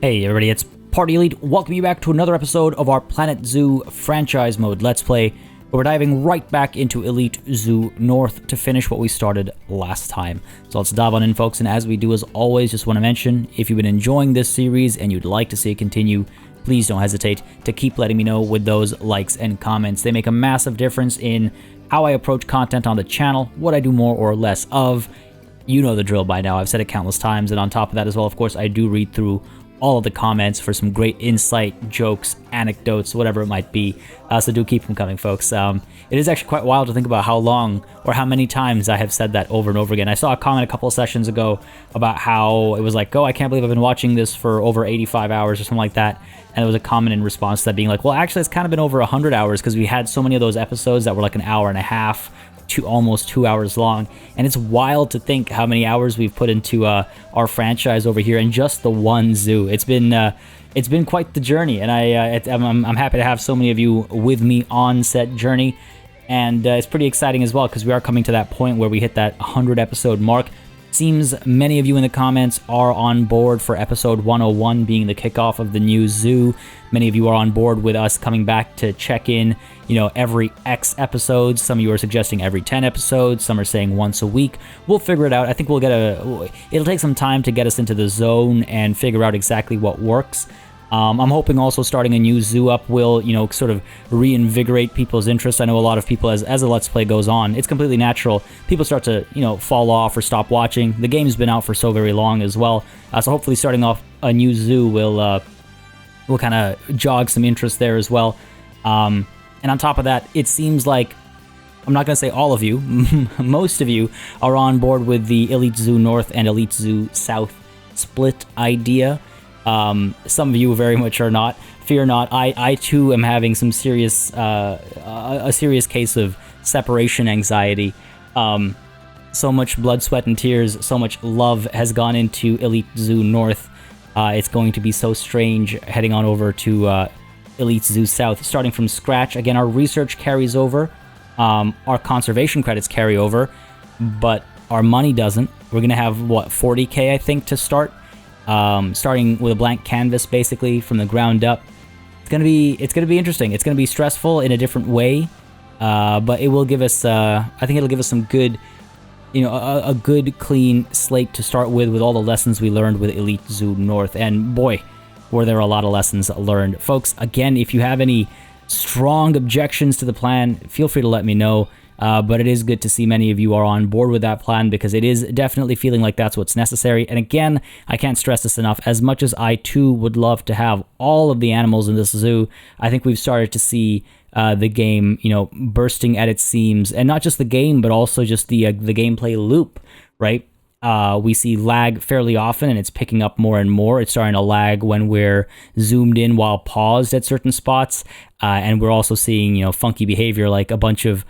Hey everybody, it's Party Elite. Welcome you back to another episode of our Planet Zoo franchise mode Let's Play, where we're diving right back into Elite Zoo North to finish what we started last time. So let's dive on in, folks, and as we do, as always, just want to mention, if you've been enjoying this series and you'd like to see it continue, please don't hesitate to keep letting me know with those likes and comments. They make a massive difference in how I approach content on the channel, what I do more or less of. You know the drill by now, I've said it countless times, and on top of that as well, of course, I do read through all of the comments for some great insight, jokes, anecdotes, whatever it might be. So do keep them coming, folks. It is actually quite wild to think about how long or how many times I have said that over and over again. I saw a comment a couple of sessions ago about how it was like, oh, I can't believe I've been watching this for over 85 hours or something like that. And there was a comment in response to that being like, well, actually, it's kind of been over 100 hours because we had so many of those episodes that were like an hour and a half to almost 2 hours long, and it's wild to think how many hours we've put into our franchise over here in just the one zoo. It's been quite the journey, and I'm happy to have so many of you with me on said journey, and it's pretty exciting as well because we are coming to that point where we hit that 100 episode mark. Seems many of you in the comments are on board for episode 101 being the kickoff of the new zoo. Many of you are on board with us coming back to check in, every X episodes. Some of you are suggesting every 10 episodes. Some are saying once a week. We'll figure it out. I think it'll take some time to get us into the zone and figure out exactly what works. I'm hoping also starting a new zoo up will, sort of reinvigorate people's interest. I know a lot of people, as the Let's Play goes on, it's completely natural. People start to, fall off or stop watching. The game's been out for so very long as well. So hopefully starting off a new zoo will kind of jog some interest there as well. And on top of that, it seems like, I'm not going to say all of you, most of you are on board with the Elite Zoo North and Elite Zoo South split idea. Some of you very much are not. Fear not. I too am having some serious, a serious case of separation anxiety. So much blood, sweat, and tears, so much love has gone into Elite Zoo North. It's going to be so strange heading on over to Elite Zoo South, starting from scratch. Again, our research carries over, our conservation credits carry over, but our money doesn't. We're gonna have what, 40k I think to start. Starting with a blank canvas, basically from the ground up. It's gonna be interesting. It's gonna be stressful in a different way, but it will give us. I think it'll give us some good, a good clean slate to start with all the lessons we learned with Elite Zoo North. And boy, were there a lot of lessons learned, folks. Again, if you have any strong objections to the plan, feel free to let me know. But it is good to see many of you are on board with that plan because it is definitely feeling like that's what's necessary. And again, I can't stress this enough. As much as I too would love to have all of the animals in this zoo, I think we've started to see the game, bursting at its seams, and not just the game, but also just the gameplay loop, right? We see lag fairly often, and it's picking up more and more. It's starting to lag when we're zoomed in while paused at certain spots, and we're also seeing, funky behavior like a bunch of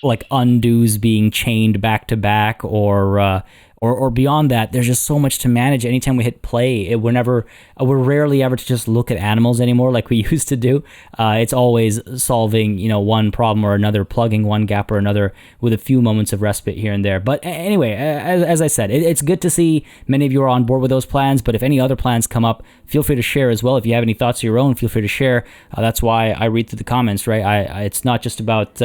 undos being chained back to back, or beyond that. There's just so much to manage anytime we hit play. We're rarely ever to just look at animals anymore like we used to do. It's always solving, one problem or another, plugging one gap or another with a few moments of respite here and there. But anyway, as I said, it's good to see many of you are on board with those plans, but if any other plans come up, feel free to share as well. If you have any thoughts of your own, feel free to share. That's why I read through the comments, right? It's not just about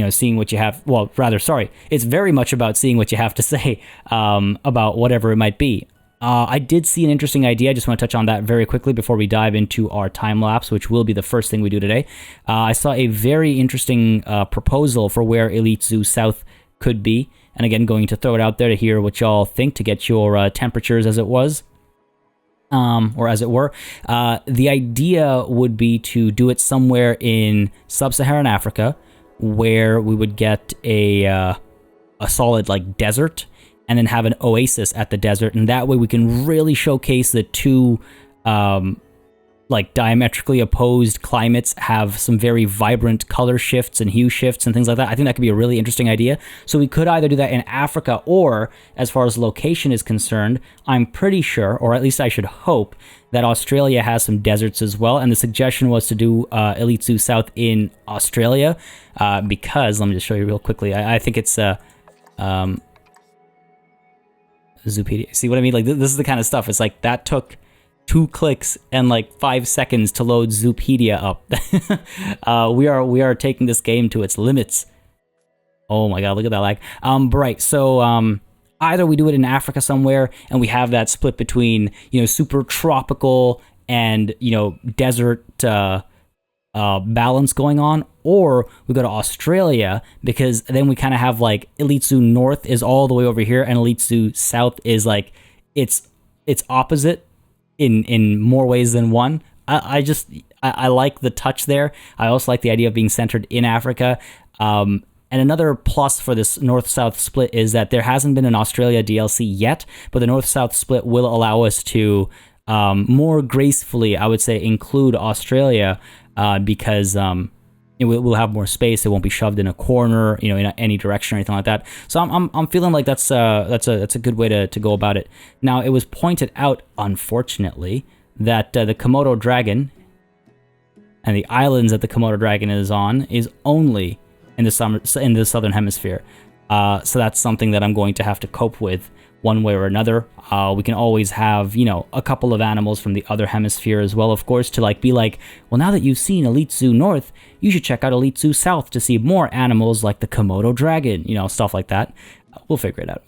seeing what you have. Well, rather, sorry. It's very much about seeing what you have to say about whatever it might be. I did see an interesting idea. I just want to touch on that very quickly before we dive into our time lapse, which will be the first thing we do today. I saw a very interesting proposal for where Elite Zoo South could be. And again, going to throw it out there to hear what y'all think, to get your temperatures as it was. Or as it were. The idea would be to do it somewhere in sub-Saharan Africa, where we would get a solid desert, and then have an oasis at the desert, and that way we can really showcase the two diametrically opposed climates have some very vibrant color shifts and hue shifts and things like that. I think that could be a really interesting idea. So we could either do that in Africa, or as far as location is concerned, I'm pretty sure, or at least I should hope, that Australia has some deserts as well. And the suggestion was to do Elite Zoo South in Australia, because, let me just show you real quickly. I think it's Zoopedia. See what I mean? This is the kind of stuff. It's like that took 2 clicks and like 5 seconds to load Zoopedia up. We are taking this game to its limits. Oh my god, look at that lag. But right, so either we do it in Africa somewhere and we have that split between, you know, super tropical and, you know, desert balance going on, or we go to Australia, because then we kind of have like Elite Zoo North is all the way over here and Elite Zoo South is like it's opposite in more ways than one. I like the touch there. I also like the idea of being centered in Africa. And another plus for this North-South split is that there hasn't been an Australia DLC yet, but the North-South split will allow us to more gracefully, I would say, include Australia because we'll have more space. It won't be shoved in a corner, you know, in any direction or anything like that. So I'm feeling like that's a good way to go about it. Now, it was pointed out, unfortunately, that the Komodo dragon and the islands that the Komodo dragon is on is only in the southern hemisphere. So that's something that I'm going to have to cope with one way or another. We can always have, you know, a couple of animals from the other hemisphere as well, of course, to like be like, well, now that you've seen Elite Zoo North, you should check out Elite Zoo South to see more animals like the Komodo dragon, you know, stuff like that. We'll figure it out.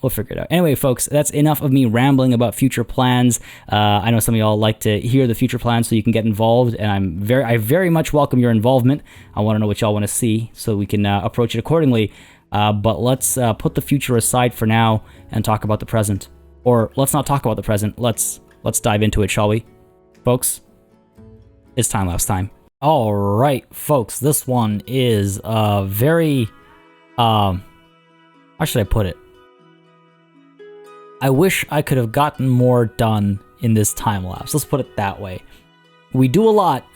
Anyway, folks, that's enough of me rambling about future plans. I know some of y'all like to hear the future plans so you can get involved, and I very much welcome your involvement. I want to know what y'all want to see so we can approach it accordingly. But let's put the future aside for now and talk about the present. Or let's not talk about the present. Let's dive into it, shall we? Folks, it's time-lapse time. All right, folks, this one is very... how should I put it? I wish I could have gotten more done in this time-lapse. Let's put it that way. We do a lot.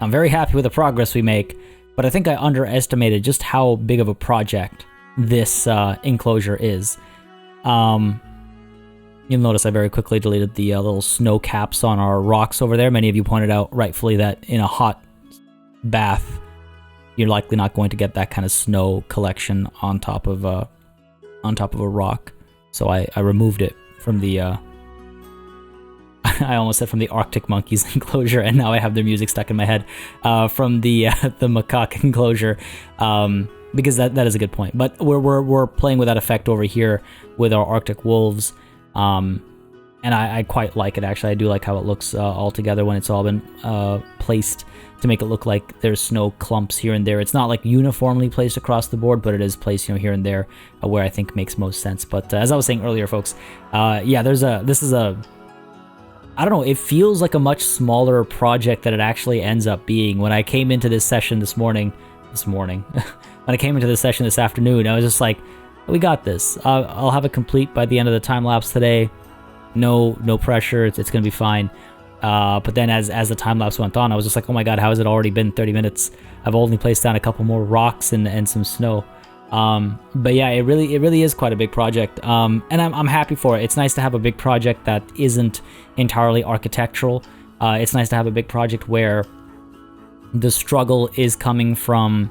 I'm very happy with the progress we make, but I think I underestimated just how big of a project this enclosure is. You'll notice I very quickly deleted the little snow caps on our rocks over there. Many of you pointed out rightfully that in a hot bath, you're likely not going to get that kind of snow collection on top of a rock. So I removed it from the I almost said from the Arctic Monkeys enclosure, and now I have their music stuck in my head, from the macaque enclosure, because that is a good point. But we're playing with that effect over here with our Arctic wolves, and I quite like it, actually. I do like how it looks all together when it's all been placed to make it look like there's snow clumps here and there. It's not like uniformly placed across the board, but it is placed, you know, here and there where I think makes most sense. But as I was saying earlier, folks, yeah, this is a, I don't know, it feels like a much smaller project than it actually ends up being. When I came into this session when I came into this session this afternoon, I was just like, we got this. I'll have it complete by the end of the time lapse today. No pressure. It's gonna be fine. But then as the time lapse went on, I was just like, oh my god, how has it already been 30 minutes? I've only placed down a couple more rocks and some snow. But yeah, it really is quite a big project. And I'm happy for it. It's nice to have a big project that isn't entirely architectural. It's nice to have a big project where the struggle is coming from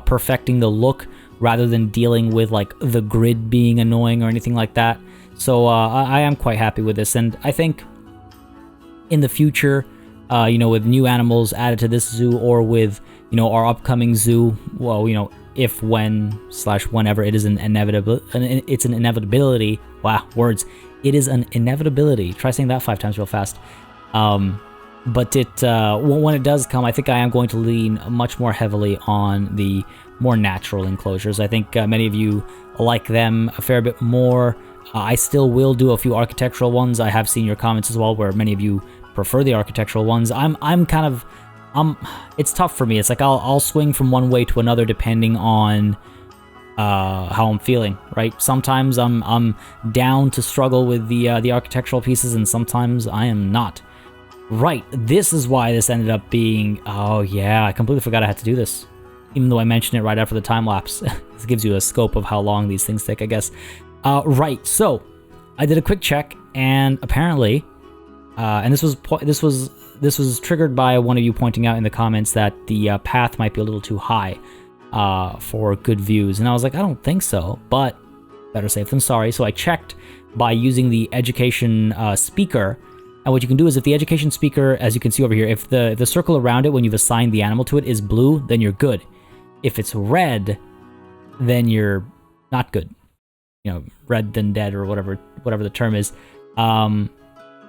perfecting the look rather than dealing with like the grid being annoying or anything like that. So I am quite happy with this, and I think in the future, you know, with new animals added to this zoo, or with, you know, our upcoming zoo, well, you know, if, when, / whenever it is it's an inevitability. Wow, words. It is an inevitability. Try saying that 5 times real fast. But when it does come, I think I am going to lean much more heavily on the more natural enclosures. I think many of you like them a fair bit more. I still will do a few architectural ones. I have seen your comments as well, where many of you prefer the architectural ones. It's tough for me. It's like I'll swing from one way to another depending on how I'm feeling, right? Sometimes I'm down to struggle with the architectural pieces, and sometimes I am not. Right, this is why this ended up being... Oh yeah, I completely forgot I had to do this, even though I mentioned it right after the time lapse. This gives you a scope of how long these things take, I guess. Right, so I did a quick check, and apparently, and this was triggered by one of you pointing out in the comments that the path might be a little too high for good views, and I was like, I don't think so, but better safe than sorry. So I checked by using the education speaker, And what you can do is if the education speaker, as you can see over here, if the circle around it when you've assigned the animal to it is blue, then you're good. If it's red, then you're not good. You know, red then dead, or whatever the term is.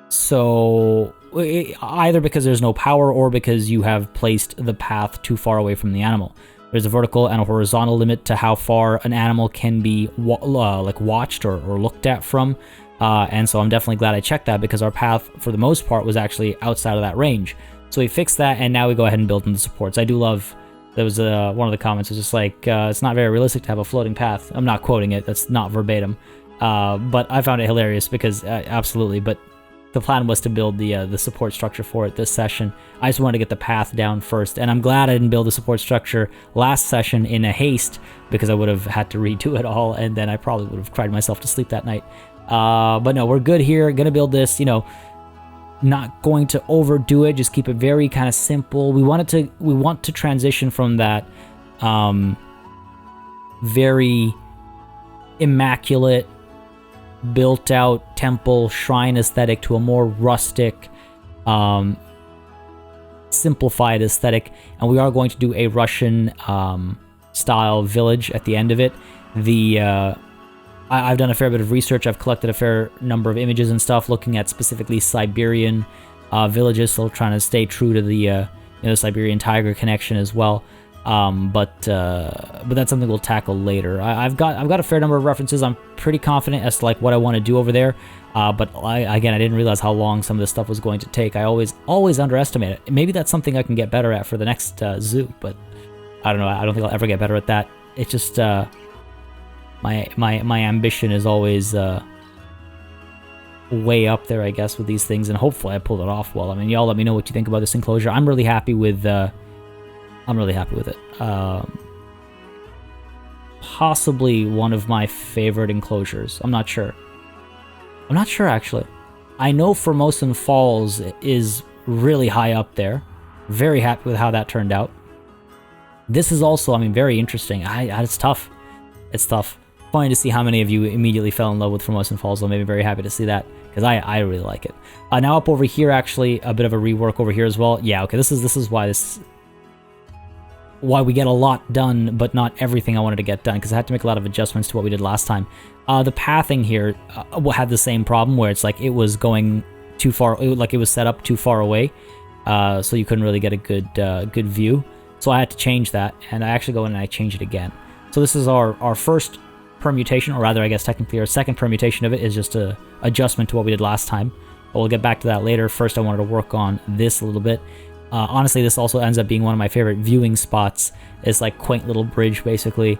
So either because there's no power or because you have placed the path too far away from the animal. There's a vertical and a horizontal limit to how far an animal can be watched or looked at from. And so I'm definitely glad I checked that, because our path, for the most part, was actually outside of that range. So we fixed that, and now we go ahead and build in the supports. I do love, there was one of the comments was just like, it's not very realistic to have a floating path. I'm not quoting it, that's not verbatim. But I found it hilarious because, absolutely, but the plan was to build the support structure for it this session. I just wanted to get the path down first, and I'm glad I didn't build the support structure last session in a haste, because I would have had to redo it all, and then I probably would have cried myself to sleep that night. But no, we're good here. Gonna build this, you know, not going to overdo it, just keep it very kind of simple. We want to transition from that very immaculate, built out temple shrine aesthetic to a more rustic, simplified aesthetic, and we are going to do a Russian style village at the end of it. I've done a fair bit of research. I've collected a fair number of images and stuff, looking at specifically Siberian villages, still trying to stay true to the Siberian tiger connection as well. But that's something we'll tackle later. I've got a fair number of references. I'm pretty confident as to like what I want to do over there. But I didn't realize how long some of this stuff was going to take. I always underestimate it. Maybe that's something I can get better at for the next zoo, but I don't know. I don't think I'll ever get better at that. It's just my ambition is always way up there, I guess, with these things, and hopefully I pulled it off well. I mean, y'all let me know what you think about this enclosure. I'm really happy with it. Possibly one of my favorite enclosures. I'm not sure actually. I know Formosan Falls is really high up there. Very happy with how that turned out. This is also, I mean, very interesting. It's tough. It's tough. Funny to see how many of you immediately fell in love with Formosan Falls, though. Maybe very happy to see that, because I really like it. Now up over here, actually, a bit of a rework over here as well. Yeah, okay, this is why we get a lot done, but not everything I wanted to get done, because I had to make a lot of adjustments to what we did last time. The pathing here had the same problem, where it's like it was going too far, it was set up too far away, so you couldn't really get a good view. So I had to change that, and I actually go in and I change it again. So this is our first permutation, or rather, I guess technically our second permutation of it is just a adjustment to what we did last time. But we'll get back to that later. First, I wanted to work on this a little bit. Honestly, this also ends up being one of my favorite viewing spots. It's like quaint little bridge, basically,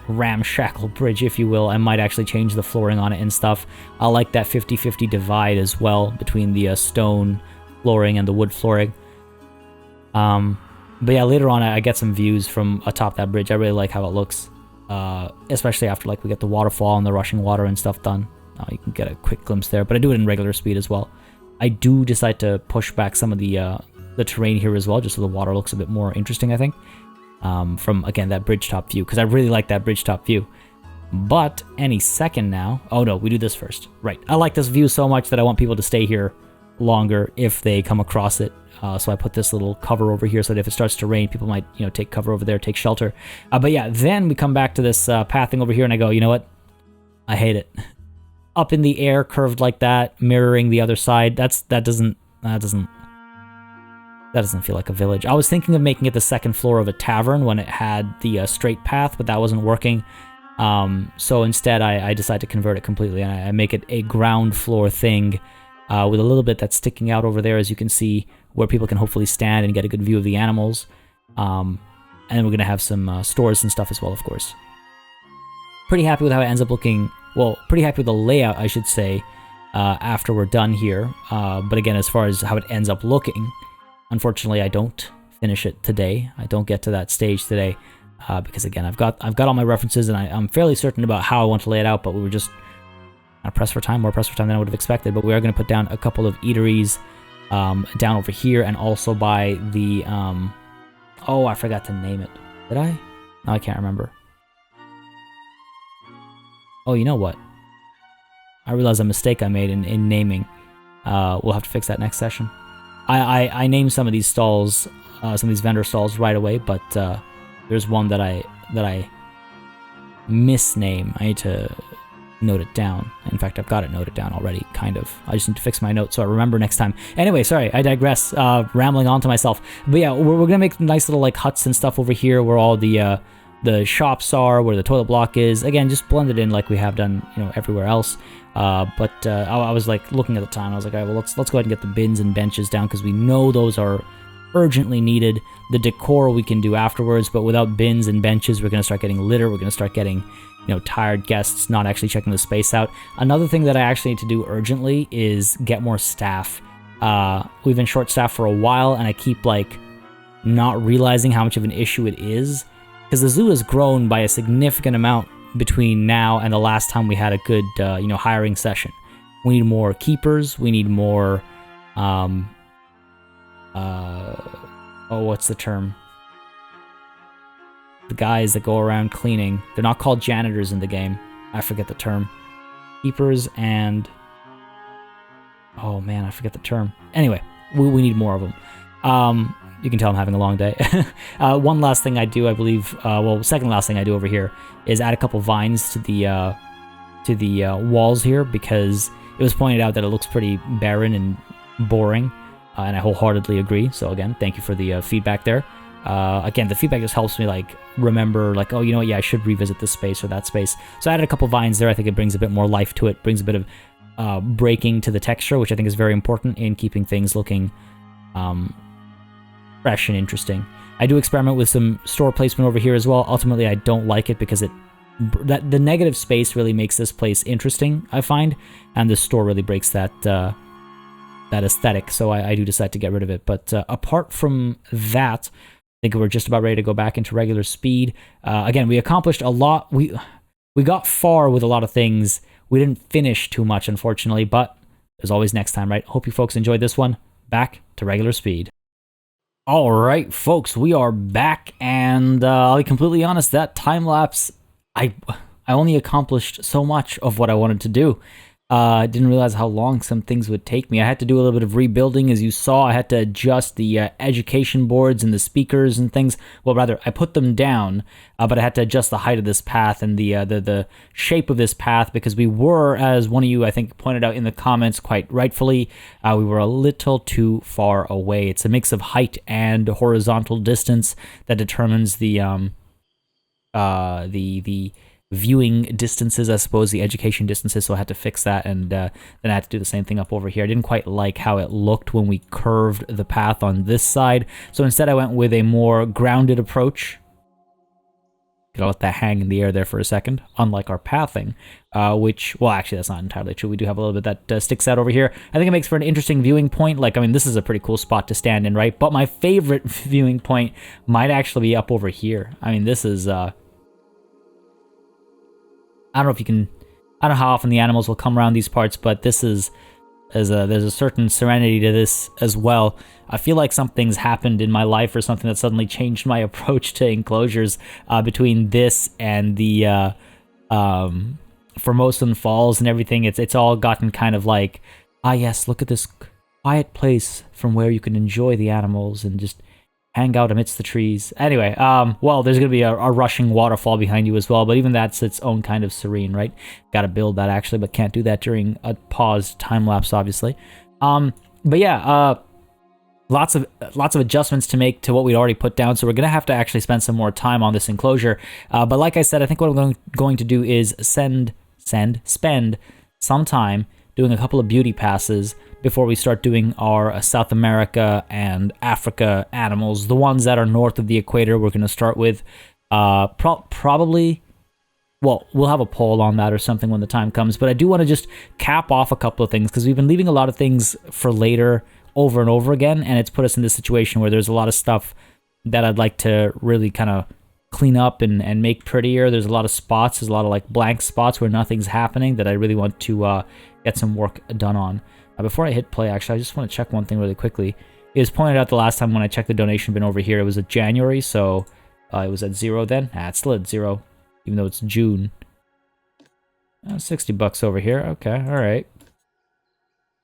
ramshackle bridge, if you will. I might actually change the flooring on it and stuff. I like that 50-50 divide as well between the stone flooring and the wood flooring. But yeah, later on I get some views from atop that bridge. I really like how it looks, especially after like we get the waterfall and the rushing water and stuff done. You can get a quick glimpse there, but I do it in regular speed as well. I do decide to push back some of the terrain here as well, just so the water looks a bit more interesting, I think, from, again, that bridge top view, because I really like that bridge top view. But any second now... Oh no, we do this first. Right. I like this view so much that I want people to stay here longer if they come across it. So I put this little cover over here so that if it starts to rain, people might, take cover over there, take shelter. But yeah, then we come back to this pathing over here, and I go, you know what? I hate it. Up in the air, curved like that, mirroring the other side. That doesn't feel like a village. I was thinking of making it the second floor of a tavern when it had the straight path, but that wasn't working. So instead, I decided to convert it completely, and I make it a ground floor thing with a little bit that's sticking out over there, as you can see, where people can hopefully stand and get a good view of the animals. And then we're going to have some stores and stuff as well, of course. Pretty happy with how it ends up looking. Well, pretty happy with the layout, I should say, after we're done here. But again, as far as how it ends up looking, unfortunately, I don't finish it today. I don't get to that stage today because, again, I've got all my references, and I'm fairly certain about how I want to lay it out, but we were just more pressed for time than I would have expected. But we are going to put down a couple of eateries down over here, and also by the... oh, I forgot to name it. Did I? No, I can't remember. Oh, you know what? I realized a mistake I made in naming. We'll have to fix that next session. I named some of these stalls, some of these vendor stalls right away, but there's one that I misname. I need to note it down. In fact, I've got it noted down already, kind of. I just need to fix my notes so I remember next time. Anyway, sorry, I digress, rambling on to myself. But yeah, we're gonna make nice little like huts and stuff over here where all the shops are, where the toilet block is. Again, just blend it in like we have done, you know, everywhere else. But I was like looking at the time. I was like, all right, well, let's go ahead and get the bins and benches down because we know those are urgently needed. The decor we can do afterwards, but without bins and benches, we're gonna start getting litter. We're gonna start getting, you know, tired guests not actually checking the space out. Another thing that I actually need to do urgently is get more staff. We've been short-staffed for a while, and I keep like not realizing how much of an issue it is. Because the zoo has grown by a significant amount between now and the last time we had a good, you know, hiring session. We need more keepers. We need more, what's the term? The guys that go around cleaning. They're not called janitors in the game. I forget the term. Keepers and... oh man, I forget the term. Anyway, we need more of them. You can tell I'm having a long day. One last thing I do, I believe, second last thing I do over here is add a couple vines to the walls here because it was pointed out that it looks pretty barren and boring, and I wholeheartedly agree. So again, thank you for the feedback there. Again, the feedback just helps me like remember, like, oh, you know what, yeah, I should revisit this space or that space. So I added a couple vines there. I think it brings a bit more life to it, brings a bit of breaking to the texture, which I think is very important in keeping things looking fresh and interesting. I do experiment with some store placement over here as well. Ultimately, I don't like it because the negative space really makes this place interesting, I find, and the store really breaks that aesthetic. So I do decide to get rid of it. But apart from that, I think we're just about ready to go back into regular speed. Again, we accomplished a lot. We got far with a lot of things. We didn't finish too much, unfortunately, but there's always next time, right? Hope you folks enjoyed this one. Back to regular speed. All right, folks, we are back, and I'll be completely honest, that time-lapse, I only accomplished so much of what I wanted to do. I didn't realize how long some things would take me. I had to do a little bit of rebuilding, as you saw. I had to adjust the education boards and the speakers and things. Well, rather, I put them down, but I had to adjust the height of this path and the shape of this path because we were, as one of you, I think, pointed out in the comments quite rightfully, we were a little too far away. It's a mix of height and horizontal distance that determines the viewing distances, I suppose, the education distances, so I had to fix that, and then I had to do the same thing up over here. I didn't quite like how it looked when we curved the path on this side, so instead I went with a more grounded approach. Gonna let that hang in the air there for a second, unlike our pathing, which, well, actually, that's not entirely true. We do have a little bit that sticks out over here. I think it makes for an interesting viewing point. Like, I mean, this is a pretty cool spot to stand in, right? But my favorite viewing point might actually be up over here. I mean, this is... I don't know if you can... I don't know how often the animals will come around these parts, but this is... there's a certain serenity to this as well. I feel like something's happened in my life or something that suddenly changed my approach to enclosures between this and the Formosan Falls and everything. It's all gotten kind of like, yes, look at this quiet place from where you can enjoy the animals and just hang out amidst the trees. Anyway, well, there's going to be a rushing waterfall behind you as well, but even that's its own kind of serene, right? Got to build that, actually, but can't do that during a paused time-lapse, obviously. But yeah, lots of adjustments to make to what we'd already put down, so we're going to have to actually spend some more time on this enclosure. But like I said, I think what I'm going to do is spend some time doing a couple of beauty passes before we start doing our South America and Africa animals. The ones that are north of the equator, we're going to start with. Probably, well, we'll have a poll on that or something when the time comes, but I do want to just cap off a couple of things, because we've been leaving a lot of things for later over and over again, and it's put us in this situation where there's a lot of stuff that I'd like to really kind of clean up and make prettier. There's a lot of spots, there's a lot of like blank spots where nothing's happening that I really want to get some work done on. Before I hit play, actually, I just want to check one thing really quickly. It was pointed out the last time when I checked the donation bin over here, it was at January, so it was at 0 then. It's still at 0, even though it's June. $60 over here. Okay, all right.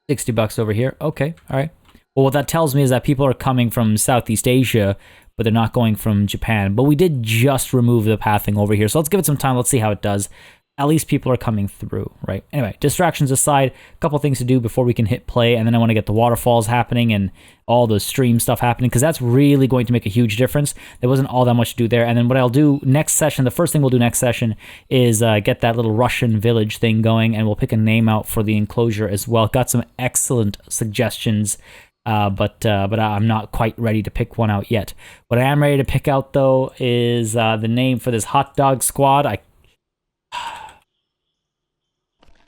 $60 over here. Okay, all right. Well, what that tells me is that people are coming from Southeast Asia, but they're not going from Japan. But we did just remove the pathing over here, so let's give it some time. Let's see how it does. At least people are coming through, right? Anyway, distractions aside, a couple things to do before we can hit play, and then I want to get the waterfalls happening and all the stream stuff happening, because that's really going to make a huge difference. There wasn't all that much to do there. And then what I'll do next session, the first thing we'll do next session is get that little Russian village thing going, and we'll pick a name out for the enclosure as well. Got some excellent suggestions, but I'm not quite ready to pick one out yet. What I am ready to pick out, though, is the name for this hot dog squad.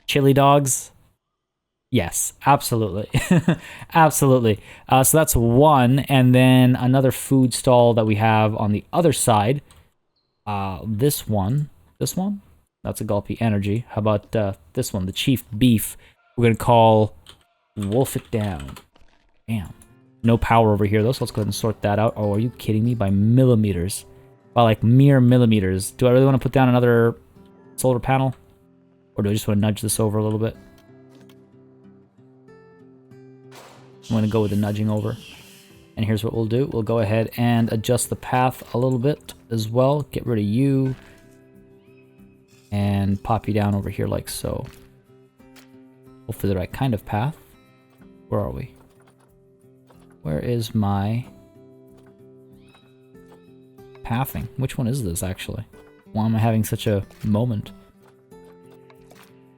Chili dogs? Yes, absolutely. Absolutely. So that's one, and then another food stall that we have on the other side. This one? That's a Gulpy Energy. How about this one, the Chief Beef? We're going to call Wolf It Down. Damn. No power over here, though, so let's go ahead and sort that out. Oh, are you kidding me? By millimeters. By, like, mere millimeters. Do I really want to put down another solar panel? Or do I just want to nudge this over a little bit? I'm going to go with the nudging over. And here's what we'll do. We'll go ahead and adjust the path a little bit as well. Get rid of you. And pop you down over here like so. Hopefully the right kind of path. Where are we? Where is my pathing? Which one is this, actually? Why am I having such a moment?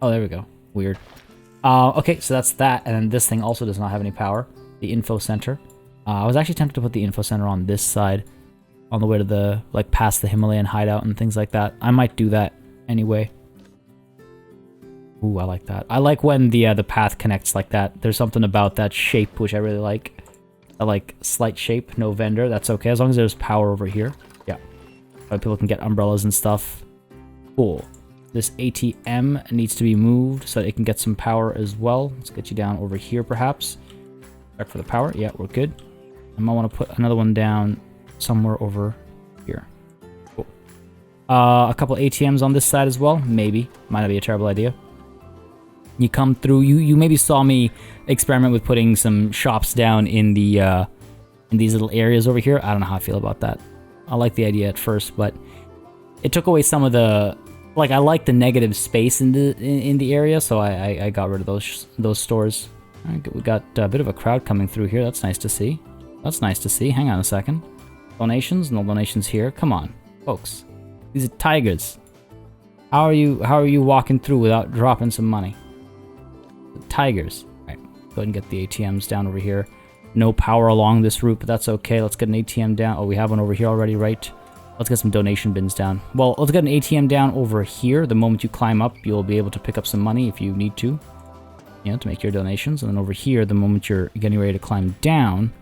Oh, there we go. Weird. Okay, so that's that. And then this thing also does not have any power. The info center. I was actually tempted to put the info center on this side. On the way to the, like, past the Himalayan hideout and things like that. I might do that anyway. Ooh, I like that. I like when the path connects like that. There's something about that shape which I really like. I like slight shape, no vendor. That's okay, as long as there's power over here. Yeah. People can get umbrellas and stuff. Cool. This ATM needs to be moved so that it can get some power as well. Let's get you down over here, perhaps. Check for the power. Yeah, we're good. I might want to put another one down somewhere over here. Cool. A couple ATMs on this side as well. Maybe. Might not be a terrible idea. You come through. You maybe saw me experiment with putting some shops down in the in these little areas over here. I don't know how I feel about that. I like the idea at first, but it took away some of the... Like, I like the negative space in the area, so I got rid of those stores. All right, we got a bit of a crowd coming through here. That's nice to see. That's nice to see. Hang on a second. Donations? No donations here. Come on, folks. These are tigers. How are you walking through without dropping some money? The tigers. All right, go ahead and get the ATMs down over here. No power along this route, but that's okay. Let's get an ATM down. Oh, we have one over here already, right? Let's get some donation bins down. Well, let's get an ATM down over here. The moment you climb up, you'll be able to pick up some money if you need to. You know, to make your donations. And then over here, the moment you're getting ready to climb down,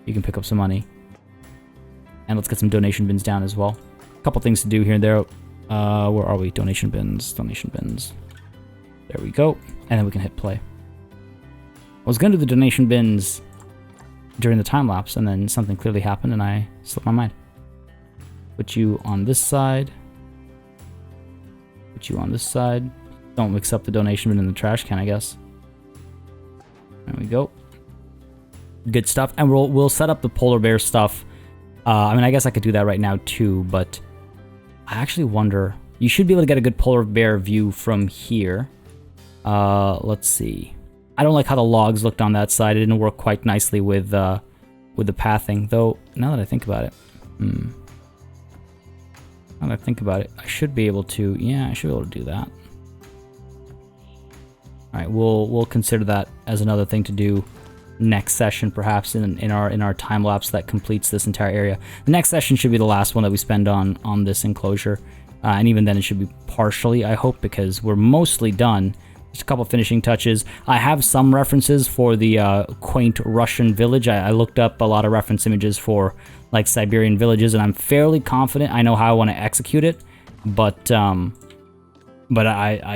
you can pick up some money. And let's get some donation bins down as well. A couple things to do here and there. Where are we? Donation bins. Donation bins. There we go. And then we can hit play. I was going to do the donation bins during the time lapse, and then something clearly happened, and I slipped my mind. Put you on this side. Put you on this side. Don't mix up the donation bin in the trash can, I guess. There we go. Good stuff. And we'll set up the polar bear stuff. I mean, I guess I could do that right now too, but I actually wonder... You should be able to get a good polar bear view from here. Let's see. I don't like how the logs looked on that side. It didn't work quite nicely with the pathing, though. Now that I think about it, Now that I think about it, I should be able to. Yeah, I should be able to do that. All right, we'll consider that as another thing to do next session, perhaps in our time lapse that completes this entire area. The next session should be the last one that we spend on this enclosure, and even then it should be partially, I hope, because we're mostly done. Just a couple finishing touches. I have some references for the quaint Russian village. I looked up a lot of reference images for like Siberian villages, and I'm fairly confident I know how I want to execute it, but I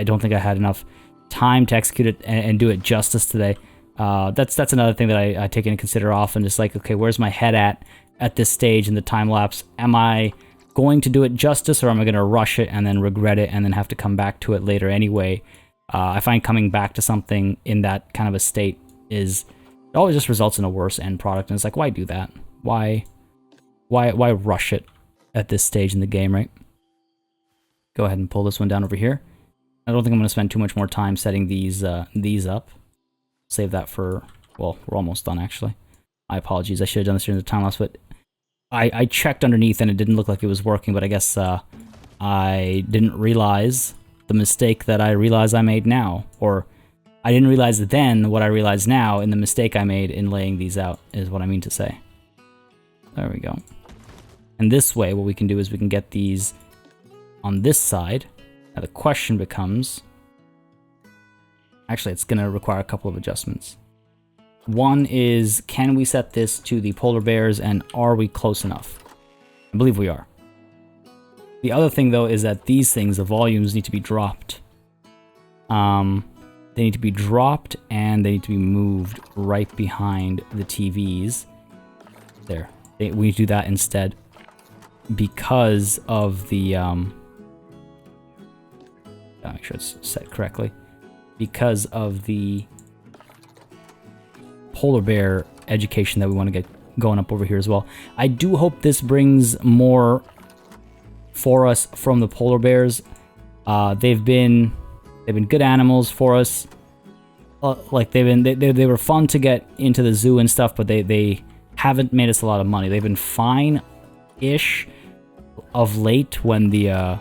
don't think I had enough time to execute it and do it justice today. That's another thing that I take into consider often. Just like, okay, where's my head at this stage in the time lapse? Am I going to do it justice, or am I going to rush it and then regret it and then have to come back to it later anyway? I find coming back to something in that kind of a state is it always just results in a worse end product, and it's like, why do that? Why rush it at this stage in the game, right? Go ahead and pull this one down over here. I don't think I'm going to spend too much more time setting these up. Save that for, well, we're almost done actually. My apologies, I should have done this during the time lapse, but I checked underneath and it didn't look like it was working, but I guess I didn't realize the mistake that I realize I made now, or I didn't realize then what I realize now in the mistake I made in laying these out, is what I mean to say. There we go. And this way, what we can do is we can get these on this side. Now the question becomes... Actually, it's going to require a couple of adjustments. One is, can we set this to the polar bears, and are we close enough? I believe we are. The other thing, though, is that these things, the volumes, need to be dropped. They need to be dropped, and they need to be moved right behind the TVs. There. We need to do that instead. Because of the... gotta make sure it's set correctly. Because of the polar bear education that we want to get going up over here as well. I do hope this brings more for us from the polar bears. They've been good animals for us. Like they were fun to get into the zoo and stuff, but they haven't made us a lot of money. They've been fine-ish of late when the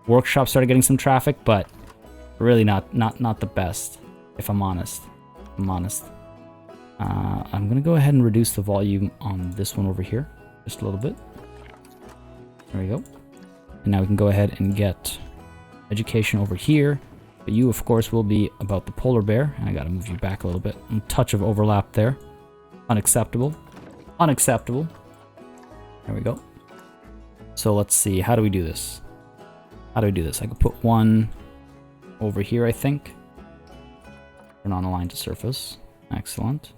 workshop started getting some traffic, but really not the best, if I'm honest. I'm gonna go ahead and reduce the volume on this one over here just a little bit. There we go. And now we can go ahead and get education over here. But you, of course, will be about the polar bear. And I gotta move you back a little bit. A touch of overlap there. Unacceptable. Unacceptable. There we go. So let's see. How do we do this? How do we do this? I could put one over here, I think. Turn on align to surface. Excellent.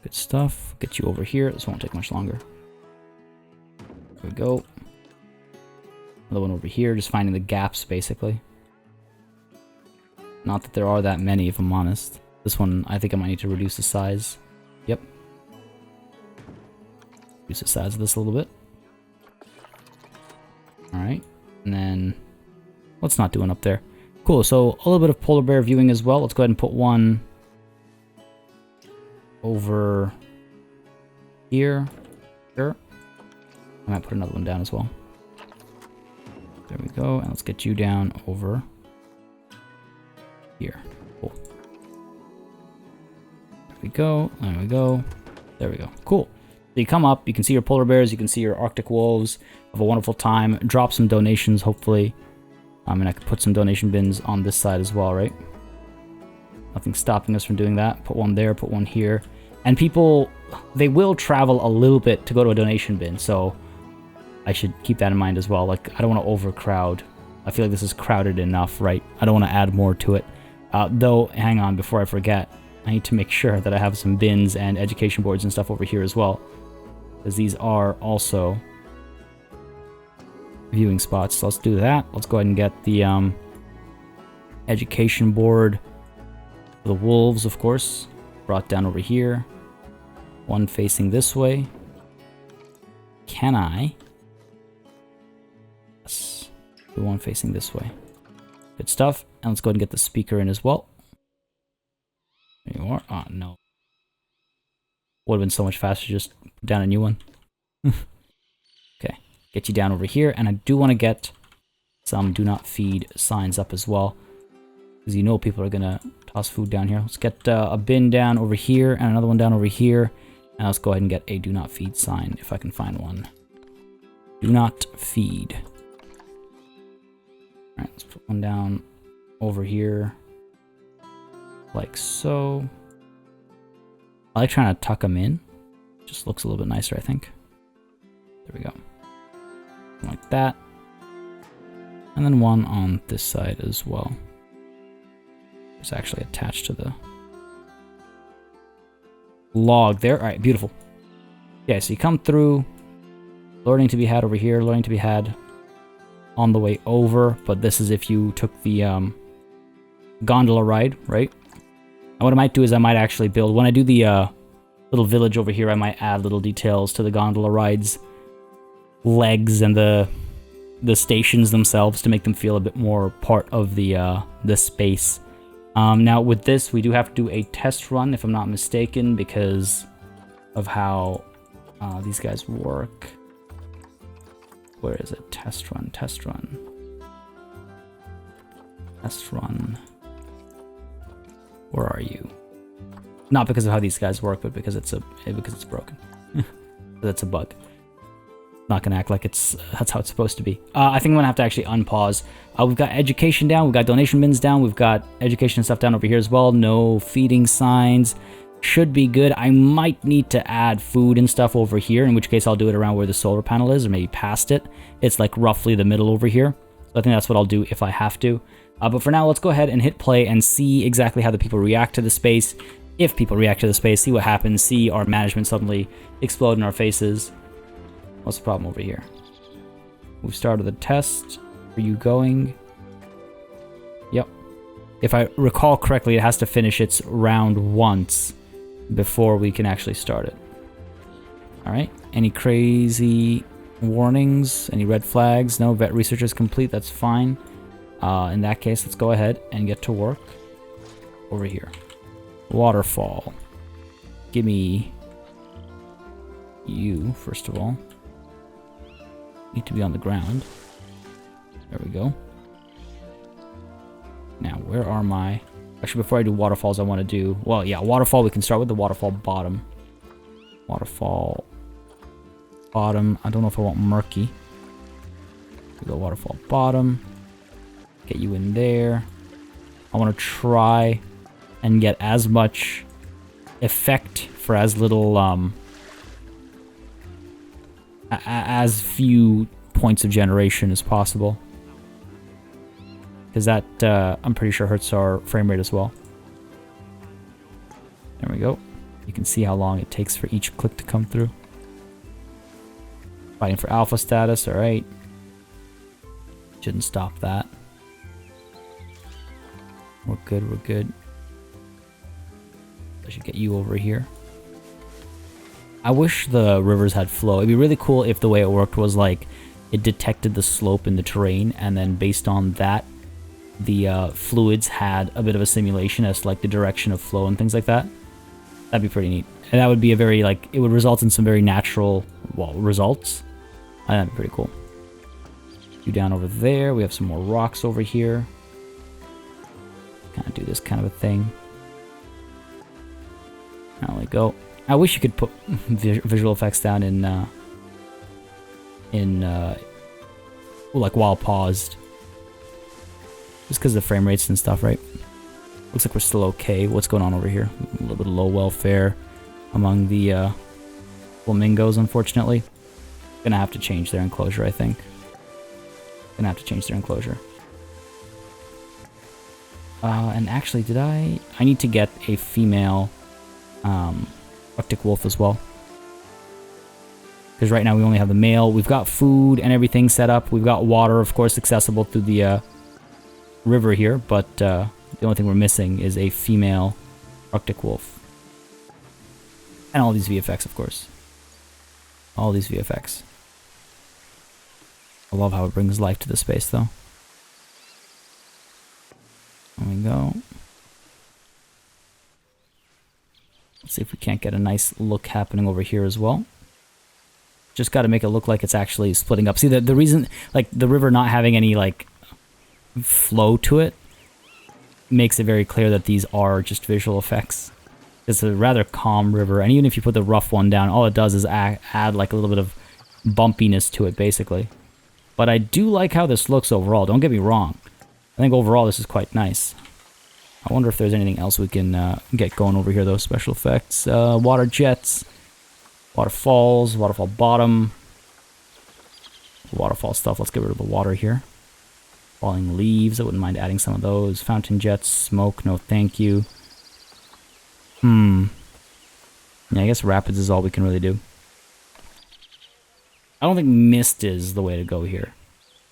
Good stuff. Get you over here. This won't take much longer. There we go. Another one over here. Just finding the gaps, basically. Not that there are that many, if I'm honest. This one, I think I might need to reduce the size. Yep. Reduce the size of this a little bit. Alright. And then, let's not do one up there. Cool, so a little bit of polar bear viewing as well. Let's go ahead and put one over here. Sure. I might put another one down as well. There we go. And let's get you down over here. Cool. There we go. There we go. There we go. Cool. So you come up, you can see your polar bears, you can see your Arctic wolves. Have a wonderful time. Drop some donations, hopefully. And I could put some donation bins on this side as well, right? Nothing stopping us from doing that. Put one there, put one here. And people, they will travel a little bit to go to a donation bin, so I should keep that in mind as well. Like, I don't want to overcrowd. I feel like this is crowded enough, right? I don't want to add more to it. Though, hang on, before I forget, I need to make sure that I have some bins and education boards and stuff over here as well. Because these are also viewing spots. So let's do that. Let's go ahead and get the education board for the wolves, of course. Brought down over here. One facing this way. Can I? Yes. Do one facing this way. Good stuff. And let's go ahead and get the speaker in as well. There you are. Oh, no. Would have been so much faster to just put down a new one. Okay. Get you down over here. And I do want to get some do not feed signs up as well. Because you know people are going to toss food down here. Let's get a bin down over here and another one down over here. And let's go ahead and get a do not feed sign if I can find one. Do not feed. Alright, let's put one down over here. Like so. I like trying to tuck them in. Just looks a little bit nicer, I think. There we go. Like that. And then one on this side as well. It's actually attached to the log there. Alright, beautiful. Yeah, so you come through. Learning to be had over here. Learning to be had on the way over. But this is if you took the gondola ride, right? And what I might do is I might actually build, when I do the little village over here, I might add little details to the gondola rides legs and the stations themselves to make them feel a bit more part of the space. Now with this, we do have to do a test run, if I'm not mistaken, because of how these guys work. Where is it? Test run, test run. Test run. Where are you? Not because of how these guys work, but because it's broken. That's a bug. Not gonna act like that's how it's supposed to be. I think I'm gonna have to actually unpause. We've got education down, we've got donation bins down, we've got education stuff down over here as well. No feeding signs. Should be good. I might need to add food and stuff over here, in which case I'll do it around where the solar panel is, or maybe past it. It's like roughly the middle over here. So I think that's what I'll do if I have to. But for now, let's go ahead and hit play and see exactly how the people react to the space. If people react to the space, see what happens, see our management suddenly explode in our faces. What's the problem over here? We've started the test. Are you going? Yep. If I recall correctly, it has to finish its round once before we can actually start it. Alright. Any crazy warnings? Any red flags? No, vet research is complete. That's fine. In that case, let's go ahead and get to work over here. Waterfall. Give me you, first of all. Need to be on the ground. There we go. Now, where are my... Actually, before I do waterfalls, I want to do... Well, yeah, waterfall. We can start with the waterfall bottom. Waterfall bottom. I don't know if I want murky. We go waterfall bottom. Get you in there. I want to try and get as much effect for as little... as few points of generation as possible. Because that, I'm pretty sure, hurts our frame rate as well. There we go. You can see how long it takes for each click to come through. Fighting for alpha status, alright. Shouldn't stop that. We're good, we're good. I should get you over here. I wish the rivers had flow. It'd be really cool if the way it worked was like it detected the slope in the terrain, and then based on that, the fluids had a bit of a simulation as to like the direction of flow and things like that. That'd be pretty neat. And that would be a very, like, it would result in some very natural, well, results. That'd be pretty cool. You down over there. We have some more rocks over here. Kind of do this kind of a thing. There we go. I wish you could put visual effects down in like while paused. Just because of the frame rates and stuff, right? Looks like we're still okay. What's going on over here? A little bit of low welfare among the flamingos, unfortunately. Gonna have to change their enclosure, I think. Gonna have to change their enclosure. And actually, did I need to get a female Arctic wolf as well. Because right now we only have the male. We've got food and everything set up. We've got water, of course, accessible through the river here. But the only thing we're missing is a female Arctic wolf. And all these VFX, of course. All these VFX. I love how it brings life to the space, though. There we go. Let's see if we can't get a nice look happening over here as well. Just got to make it look like it's actually splitting up. See, the reason, like, the river not having any, like, flow to it makes it very clear that these are just visual effects. It's a rather calm river, and even if you put the rough one down, all it does is add like, a little bit of bumpiness to it, basically. But I do like how this looks overall, don't get me wrong. I think overall this is quite nice. I wonder if there's anything else we can get going over here, though. Special effects, water jets, waterfalls, waterfall bottom, waterfall stuff. Let's get rid of the water here. Falling leaves, I wouldn't mind adding some of those. Fountain jets, smoke, no thank you. Yeah, I guess rapids is all we can really do. I don't think mist is the way to go here.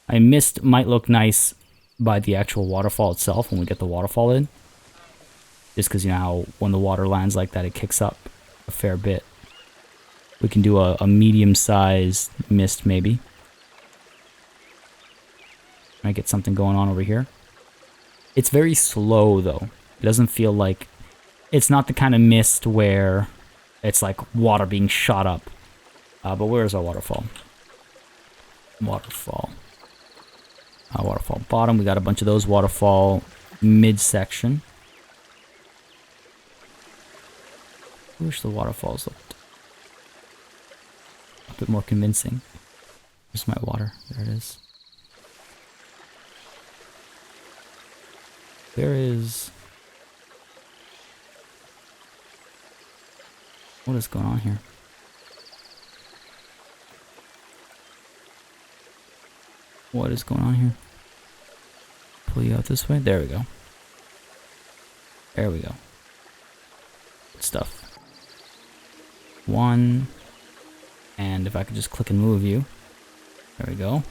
Mist might look nice by the actual waterfall itself when we get the waterfall in. Just because you know how when the water lands like that, it kicks up a fair bit. We can do a medium-sized mist, maybe. Might get something going on over here. It's very slow, though. It doesn't feel like... It's not the kind of mist where it's like water being shot up. But where's our waterfall? Waterfall. Waterfall bottom. We got a bunch of those. Waterfall midsection. I wish the waterfalls looked a bit more convincing. Where's my water? There it is. There is... What is going on here? What is going on here? Pull you out this way? There we go. There we go. Good stuff. One. And if I could just click and move you. There we go.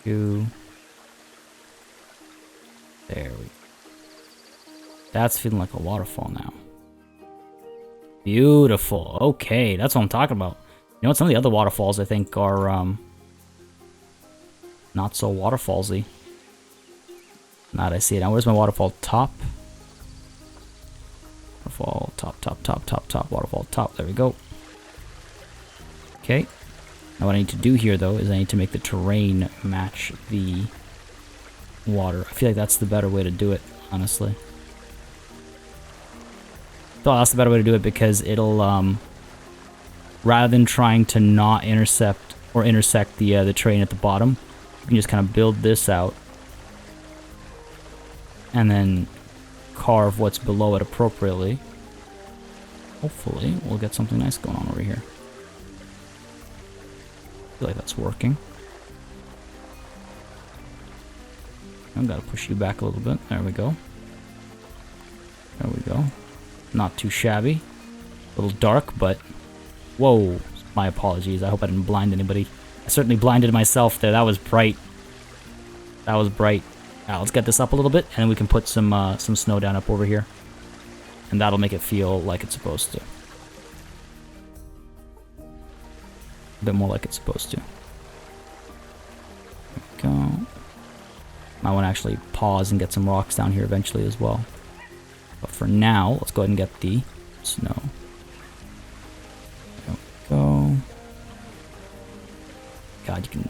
Two. There we go. That's feeling like a waterfall now. Beautiful. Okay, that's what I'm talking about. You know what? Some of the other waterfalls I think are not so waterfallsy. Now that I see it. Now where's my waterfall top? Waterfall top, top, top, top, top. Waterfall top. There we go. Okay. Now what I need to do here though is I need to make the terrain match the water. I feel like that's the better way to do it, honestly. Thought that's the better way to do it because it'll rather than trying to not intercept or intersect the terrain at the bottom, you can just kind of build this out and then carve what's below it appropriately. Hopefully we'll get something nice going on over here. I feel like that's working. I've got to push you back a little bit. There we go. There we go. Not too shabby. A little dark, but... Whoa. My apologies. I hope I didn't blind anybody. I certainly blinded myself there. That was bright. That was bright. Now, let's get this up a little bit, and then we can put some snow down up over here. And that'll make it feel like it's supposed to. A bit more like it's supposed to. There we go. I want to actually pause and get some rocks down here eventually as well. But for now, let's go ahead and get the snow. There we go. God, you can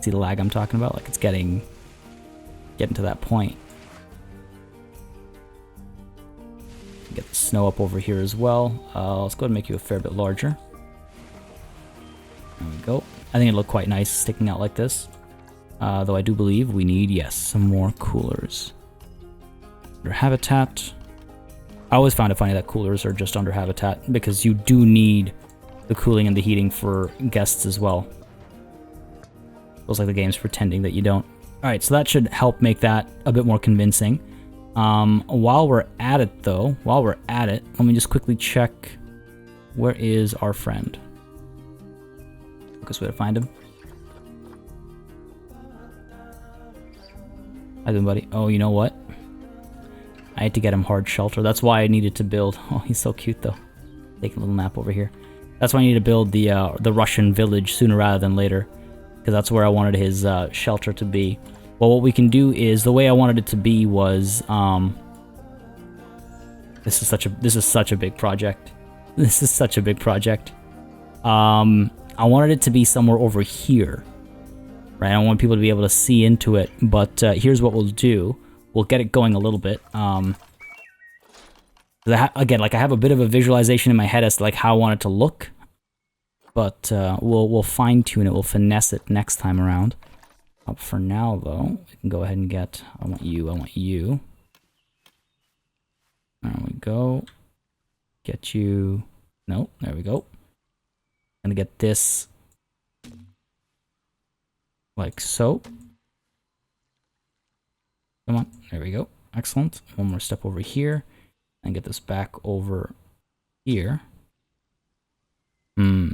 see the lag I'm talking about? Like it's getting to that point. Get the snow up over here as well. Let's go ahead and make you a fair bit larger. There we go. I think it'll look quite nice sticking out like this. Though I do believe we need, yes, some more coolers. Under habitat. I always found it funny that coolers are just under habitat because you do need the cooling and the heating for guests as well. Feels like the game's pretending that you don't. Alright, so that should help make that a bit more convincing. While we're at it though, let me just quickly check. Where is our friend? Quickest way to find him. Hi there, buddy. Oh, you know what? I had to get him hard shelter. That's why I needed to build... Oh, he's so cute, though. Taking a little nap over here. That's why I needed to build the Russian village sooner rather than later. Because that's where I wanted his shelter to be. Well, what we can do is... The way I wanted it to be was... This is such a big project. This is such a big project. I wanted it to be somewhere over here. Right? I want people to be able to see into it. But here's what we'll do. We'll get it going a little bit. Again, like I have a bit of a visualization in my head as to like how I want it to look. But we'll fine-tune it. We'll finesse it next time around. For now, though, we can go ahead and get... I want you. There we go. Get you... No, there we go. Gonna get this... like so. Come on, there we go. Excellent. One more step over here. And get this back over here. They're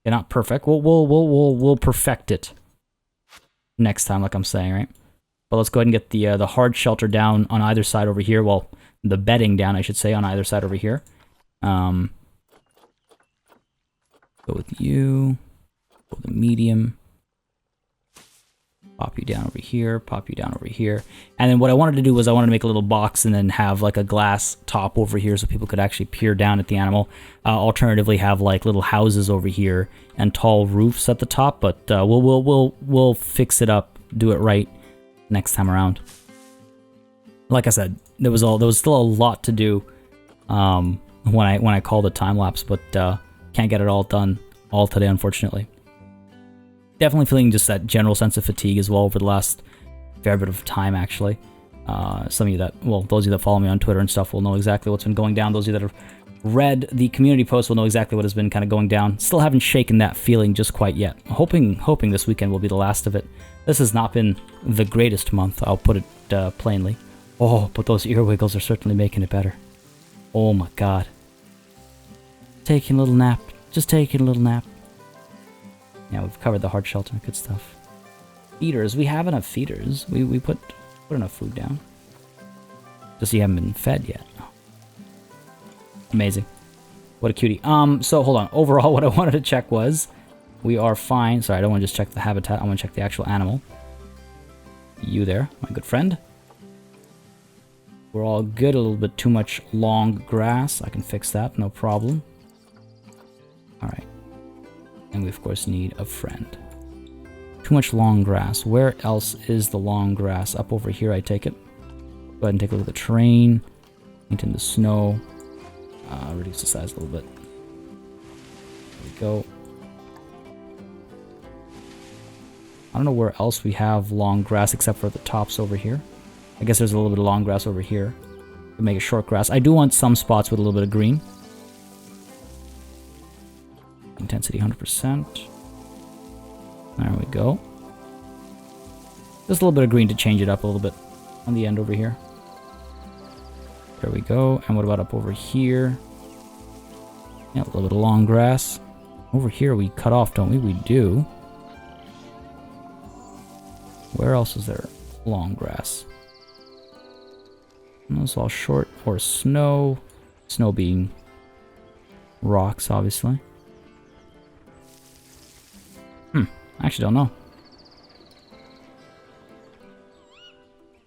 not perfect. We'll perfect it. next time, like I'm saying, right? But let's go ahead and get the hard shelter down on either side over here. Well, the bedding down, I should say, on either side over here. Go with you. Go with the medium. Pop you down over here, pop you down over here. And then what I wanted to do was I wanted to make a little box and then have like a glass top over here so people could actually peer down at the animal. Alternatively, have like little houses over here and tall roofs at the top. But we'll fix it up, do it right next time around. Like I said, there was still a lot to do when I called it time lapse, but can't get it all done all today, unfortunately. Definitely feeling just that general sense of fatigue as well over the last fair bit of time, actually. Some of you that, well, those of you that follow me on Twitter and stuff will know exactly what's been going down. Those of you that have read the community post will know exactly what has been kind of going down. Still haven't shaken that feeling just quite yet. Hoping this weekend will be the last of it. This has not been the greatest month, I'll put it plainly. Oh, but those ear wiggles are certainly making it better. Oh my god. Taking a little nap. Just taking a little nap. Yeah, we've covered the hard shelter. Good stuff. Feeders. We have enough feeders. We put enough food down. Just you haven't been fed yet. Oh. Amazing. What a cutie. So hold on. Overall, what I wanted to check was we are fine. Sorry, I don't want to just check the habitat. I want to check the actual animal. You there, my good friend. We're all good. A little bit too much long grass. I can fix that. No problem. All right. And we, of course, need a friend. Too much long grass. Where else is the long grass? Up over here, I take it. Go ahead and take a look at the terrain. Paint in the snow. Reduce the size a little bit. There we go. I don't know where else we have long grass except for the tops over here. I guess there's a little bit of long grass over here. To make it short grass. I do want some spots with a little bit of green. Intensity 100%. There we go. Just a little bit of green to change it up a little bit on the end over here. There we go. And what about up over here? Yeah, a little bit of long grass. Over here we cut off, don't we? We do. Where else is there long grass? And those all short or snow. Snow being rocks, obviously. I actually don't know.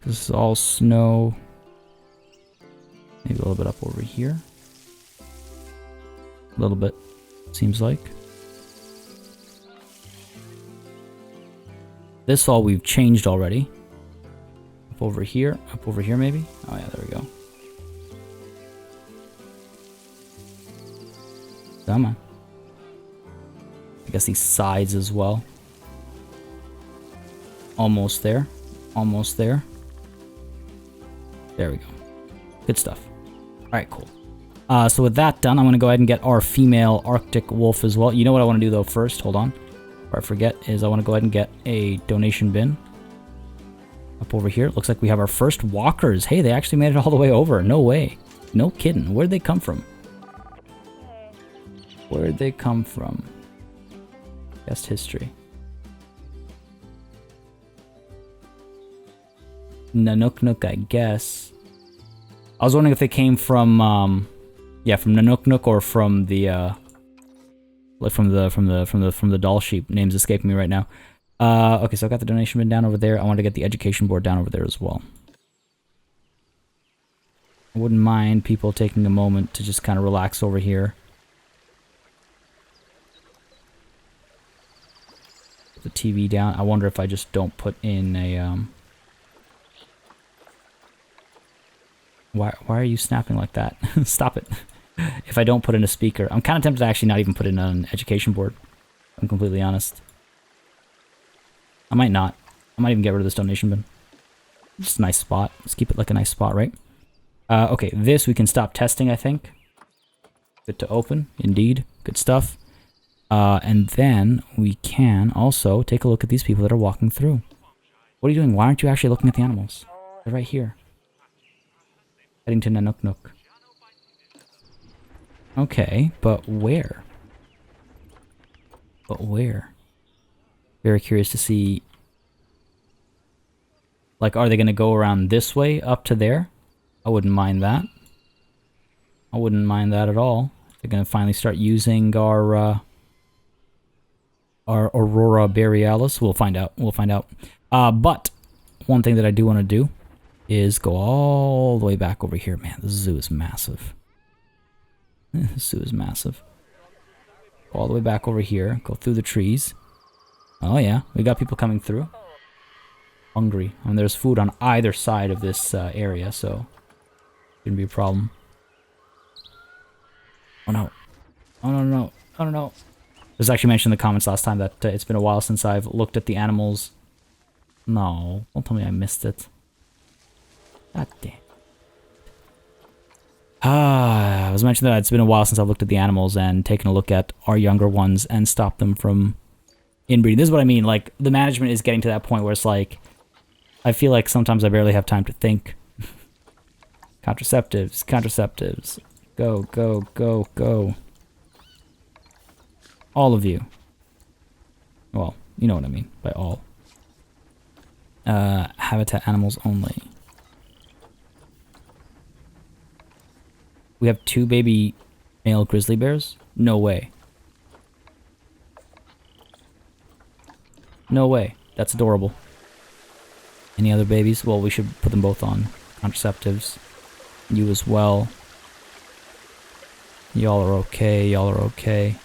This is all snow. Maybe a little bit up over here. A little bit, seems like. This all we've changed already. Up over here maybe? Oh yeah, there we go. Come on. I guess these sides as well. Almost there. Almost there. There we go. Good stuff. Alright, cool. So with that done, I'm going to go ahead and get our female Arctic wolf as well. You know what I want to do though first? Hold on. Before I forget is I want to go ahead and get a donation bin. Up over here. It looks like we have our first walkers. Hey, they actually made it all the way over. No way. No kidding. Where'd they come from? Where'd they come from? Best history. Nanook, I guess. I was wondering if they came from, yeah, from Nanook or from the, like from the doll sheep. Name's escaping me right now. Okay, so I got the donation bin down over there. I want to get the education board down over there as well. I wouldn't mind people taking a moment to just kind of relax over here. Put the TV down. I wonder if I just don't put in a, Why are you snapping like that? Stop it. If I don't put in a speaker. I'm kind of tempted to actually not even put in an education board. If I'm completely honest. I might not. I might even get rid of this donation bin. Just a nice spot. Let's keep it like a nice spot, right? Okay, this we can stop testing, I think. Good to open. Indeed. Good stuff. And then we can also take a look at these people that are walking through. What are you doing? Why aren't you actually looking at the animals? They're right here. Heading to Nanook. Okay, but where? But where? Very curious to see Like, are they going to go around this way up to there? I wouldn't mind that. I wouldn't mind that at all. They're going to finally start using our Aurora Borealis. We'll find out. We'll find out. But one thing that I do want to do is go all the way back over here. Man, the zoo is massive. The zoo is massive. Go all the way back over here. Go through the trees. Oh yeah, we got people coming through. Hungry. I mean, there's food on either side of this area, so shouldn't be a problem. Oh no. Oh no, no, oh no, no. It was actually mentioned in the comments last time that it's been a while since I've looked at the animals. No, don't tell me I missed it. God damn. I was mentioning that it's been a while since I've looked at the animals and taken a look at our younger ones and stopped them from inbreeding. This is what I mean, like, the management is getting to that point where it's like, I feel like sometimes I barely have time to think. Contraceptives, contraceptives. Go, go, go, go. All of you. Well, you know what I mean by all. Habitat animals only. We have 2 baby male grizzly bears? No way. No way. That's adorable. Any other babies? Well, we should put them both on contraceptives. You as well. Y'all are okay. Y'all are okay.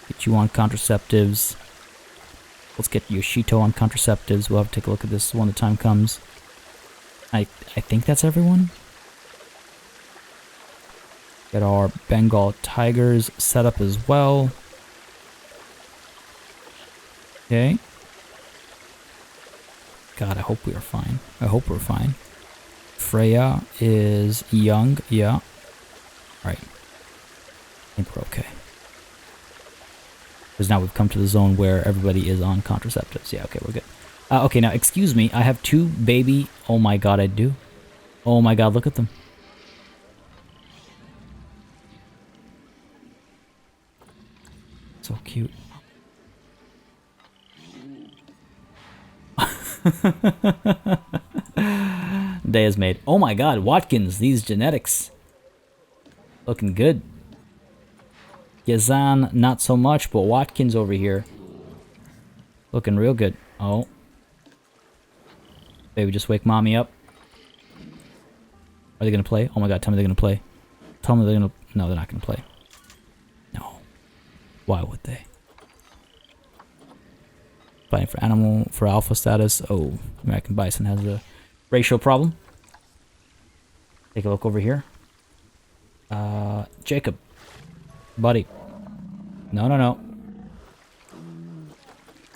Get you on contraceptives. Let's get Yoshito on contraceptives. We'll have to take a look at this when the time comes. I think that's everyone. Get our Bengal tigers set up as well. Okay. God, I hope we are fine. I hope we're fine. Freya is young. Yeah. Right. I think we're okay. Because now we've come to the zone where everybody is on contraceptives. Yeah, okay, we're good. Okay, now, excuse me. I have 2 baby... Oh my god, I do. Oh my god, look at them. So cute. Day is made. Oh my god, Watkins, these genetics. Looking good. Yazan, not so much, but Watkins over here. Looking real good. Oh. Baby, just wake mommy up. Are they gonna play? Oh my god, tell me they're gonna play. Tell me they're gonna... No, they're not gonna play. No. Why would they? Fighting for animal, for alpha status. Oh, American bison has a ratio problem. Take a look over here. Jacob. Buddy. No, no, no.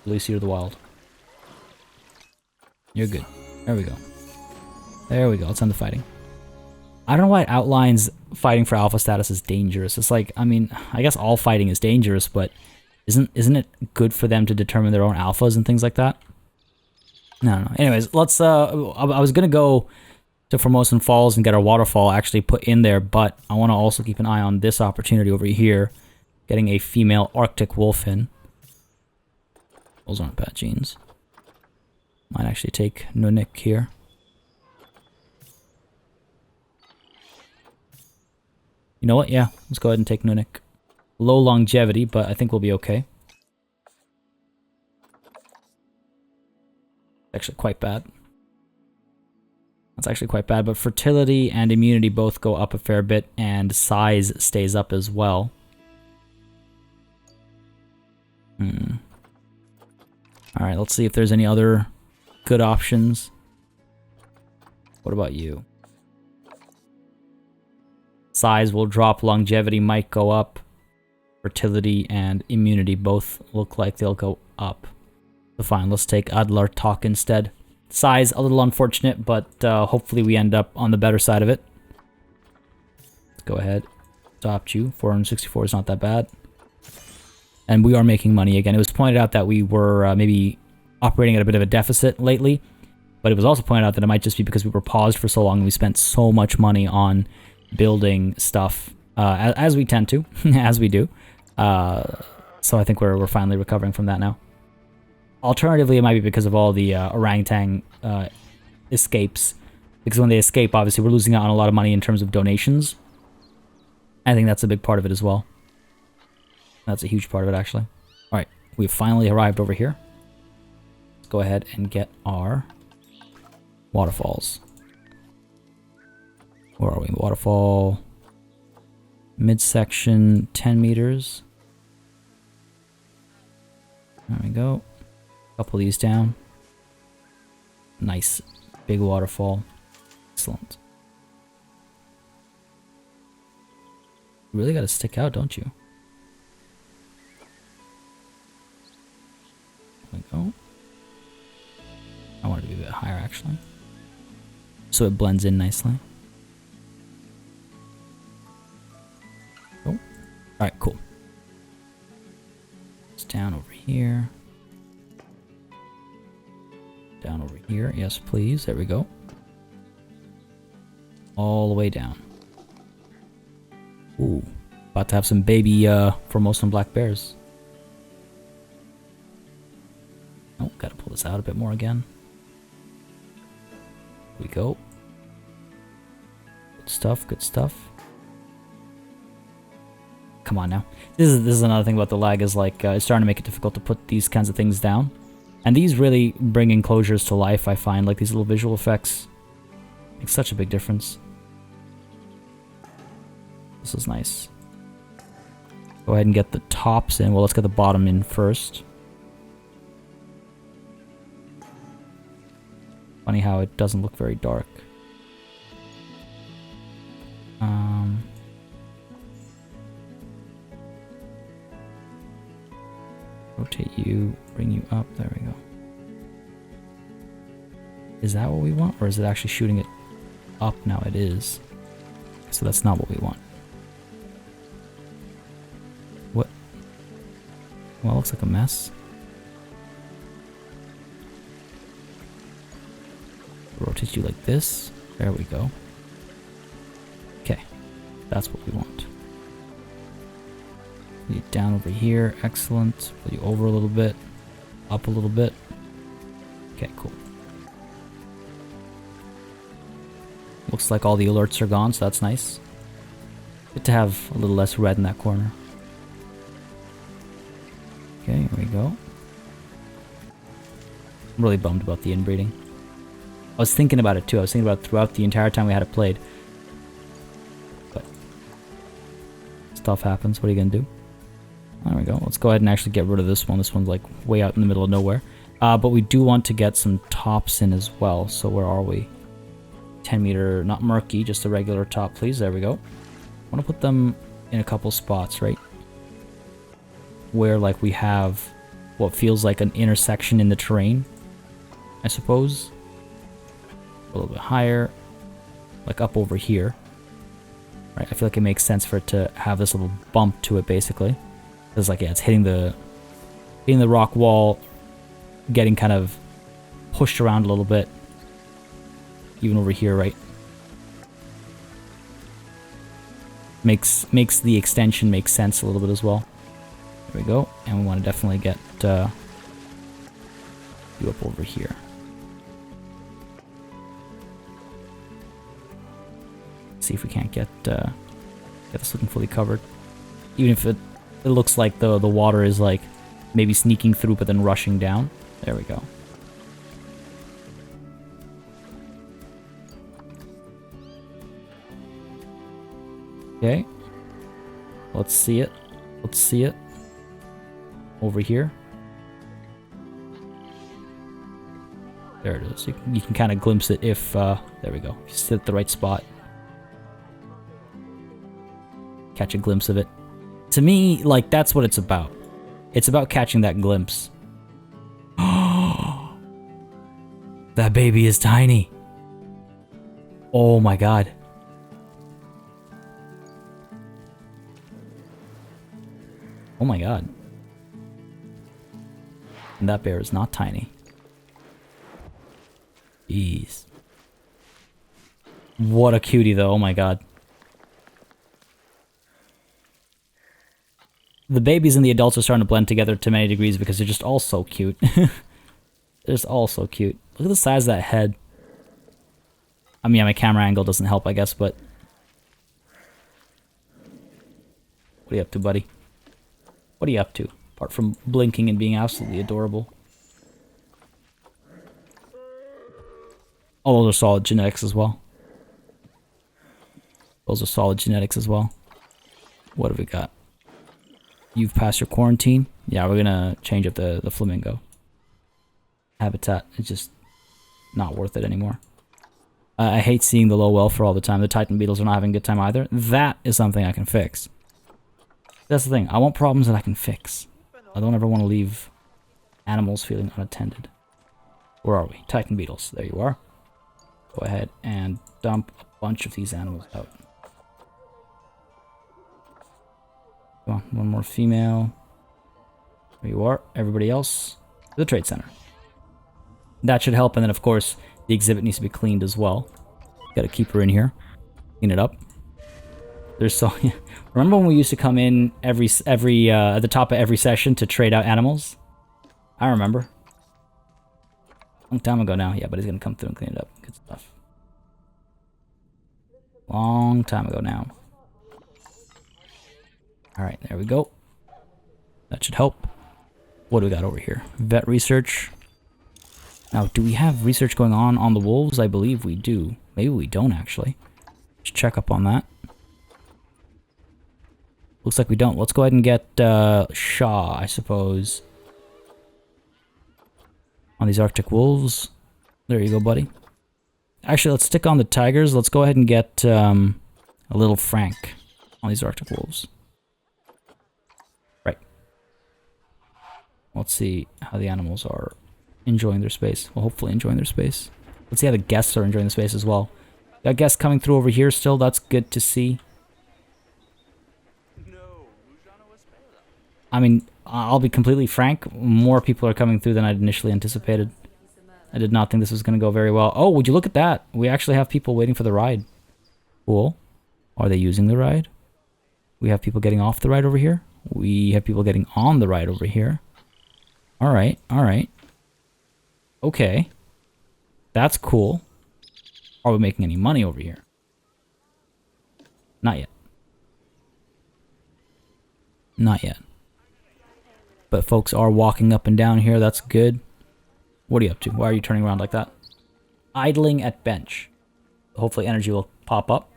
Lucy of the Wild. You're good. There we go. There we go. Let's end the fighting. I don't know why it outlines fighting for alpha status as dangerous. It's like, I mean, I guess all fighting is dangerous, but isn't it good for them to determine their own alphas and things like that? No, no. Anyways, let's, I was gonna go to Formosan Falls and get our waterfall actually put in there, but I want to also keep an eye on this opportunity over here, getting a female Arctic wolfin. Those aren't bad genes. Might actually take Nunik here. You know what? Yeah, let's go ahead and take Nunik. Low longevity, but I think we'll be okay. Actually quite bad. That's actually quite bad, but fertility and immunity both go up a fair bit, and size stays up as well. Alright, let's see if there's any other good options. What about you? Size will drop, longevity might go up. Fertility and immunity both look like they'll go up. So fine, let's take Adlar Talk instead. Size, a little unfortunate, but hopefully we end up on the better side of it. Let's go ahead. Adopt you. 464 is not that bad. And we are making money again. It was pointed out that we were maybe operating at a bit of a deficit lately, but it was also pointed out that it might just be because we were paused for so long and we spent so much money on building stuff, as we tend to, as we do. So I think we're finally recovering from that now. Alternatively, it might be because of all the orangutan escapes. Because when they escape, obviously, we're losing out on a lot of money in terms of donations. I think that's a big part of it as well. That's a huge part of it, actually. Alright, we've finally arrived over here. Let's go ahead and get our waterfalls. Where are we? Waterfall. Midsection, 10 meters. There we go. Couple of these down. Nice. Big waterfall. Excellent. You really gotta stick out, don't you? There we go. I want it to be a bit higher, actually. So it blends in nicely. Oh. Alright, cool. It's down over here. Down over here. Yes, please. There we go. All the way down. Ooh. About to have some baby Formosan black bears. Oh, gotta pull this out a bit more again. Here we go. Good stuff, good stuff. Come on now. This is another thing about the lag, is like it's starting to make it difficult to put these kinds of things down. And these really bring enclosures to life, I find. Like these little visual effects make such a big difference. This is nice. Go ahead and get the tops in. Well, let's get the bottom in first. Funny how it doesn't look very dark. Rotate you, bring you up. There we go. Is that what we want? Or is it actually shooting it up now? It is. So that's not what we want. What? Well, it looks like a mess. Rotate you like this. There we go. Okay. That's what we want. Put you down over here. Excellent. Put you over a little bit. Up a little bit. Okay, cool. Looks like all the alerts are gone, so that's nice. Good to have a little less red in that corner. Okay, here we go. I'm really bummed about the inbreeding. I was thinking about it too. I was thinking about it throughout the entire time we had it played. But stuff happens. What are you gonna do? There we go. Let's go ahead and actually get rid of this one. This one's like way out in the middle of nowhere. But we do want to get some tops in as well. So where are we? 10 meter, not murky, just a regular top, please. There we go. I want to put them in a couple spots, right? Where like we have what feels like an intersection in the terrain, I suppose. A little bit higher, like up over here. Right, I feel like it makes sense for it to have this little bump to it, basically. It's like, yeah, it's hitting the rock wall, getting kind of pushed around a little bit. Even over here, right? Makes the extension make sense a little bit as well. There we go. And we want to definitely get you up over here. See if we can't get this looking fully covered. Even if it looks like the water is like maybe sneaking through but then rushing down. There we go. Okay. Let's see it. Let's see it. Over here. There it is. You can kind of glimpse it if there we go. If you sit at the right spot. Catch a glimpse of it. To me, like, that's what it's about. It's about catching that glimpse. That baby is tiny. Oh my god. Oh my god. And that bear is not tiny. Jeez. What a cutie though, oh my god. The babies and the adults are starting to blend together to many degrees because they're just all so cute. They're just all so cute. Look at the size of that head. I mean, my camera angle doesn't help, I guess, but... What are you up to, buddy? What are you up to? Apart from blinking and being absolutely adorable. Oh, those are solid genetics as well. Those are solid genetics as well. What have we got? You've passed your quarantine. Yeah, we're gonna change up the flamingo. Habitat is just not worth it anymore. I hate seeing the low welfare all the time. The Titan beetles are not having a good time either. That is something I can fix. That's the thing. I want problems that I can fix. I don't ever want to leave animals feeling unattended. Where are we? Titan beetles. There you are. Go ahead and dump a bunch of these animals out. Come on, one more female. There you are. Everybody else, the trade center. That should help, and then of course the exhibit needs to be cleaned as well. Got to keep her in here, clean it up. There's so remember when we used to come in every at the top of every session to trade out animals? I remember. Long time ago now, yeah, but he's gonna come through and clean it up. Good stuff. Long time ago now. Alright, there we go. That should help. What do we got over here? Vet research. Now, do we have research going on the wolves? I believe we do. Maybe we don't, actually. Let's check up on that. Looks like we don't. Let's go ahead and get Shaw, I suppose. On these Arctic wolves. There you go, buddy. Actually, let's stick on the tigers. Let's go ahead and get a little Frank on these Arctic wolves. Right. Let's see how the animals are enjoying their space. Well, hopefully enjoying their space. Let's see how the guests are enjoying the space as well. Got guests coming through over here still. That's good to see. I mean, I'll be completely frank. More people are coming through than I'd initially anticipated. I did not think this was going to go very well. Oh, would you look at that? We actually have people waiting for the ride. Cool. Are they using the ride? We have people getting off the ride over here. We have people getting on the ride over here. Alright, alright. Okay. That's cool. Are we making any money over here? Not yet. Not yet. But folks are walking up and down here. That's good. What are you up to? Why are you turning around like that? Idling at bench. Hopefully energy will pop up.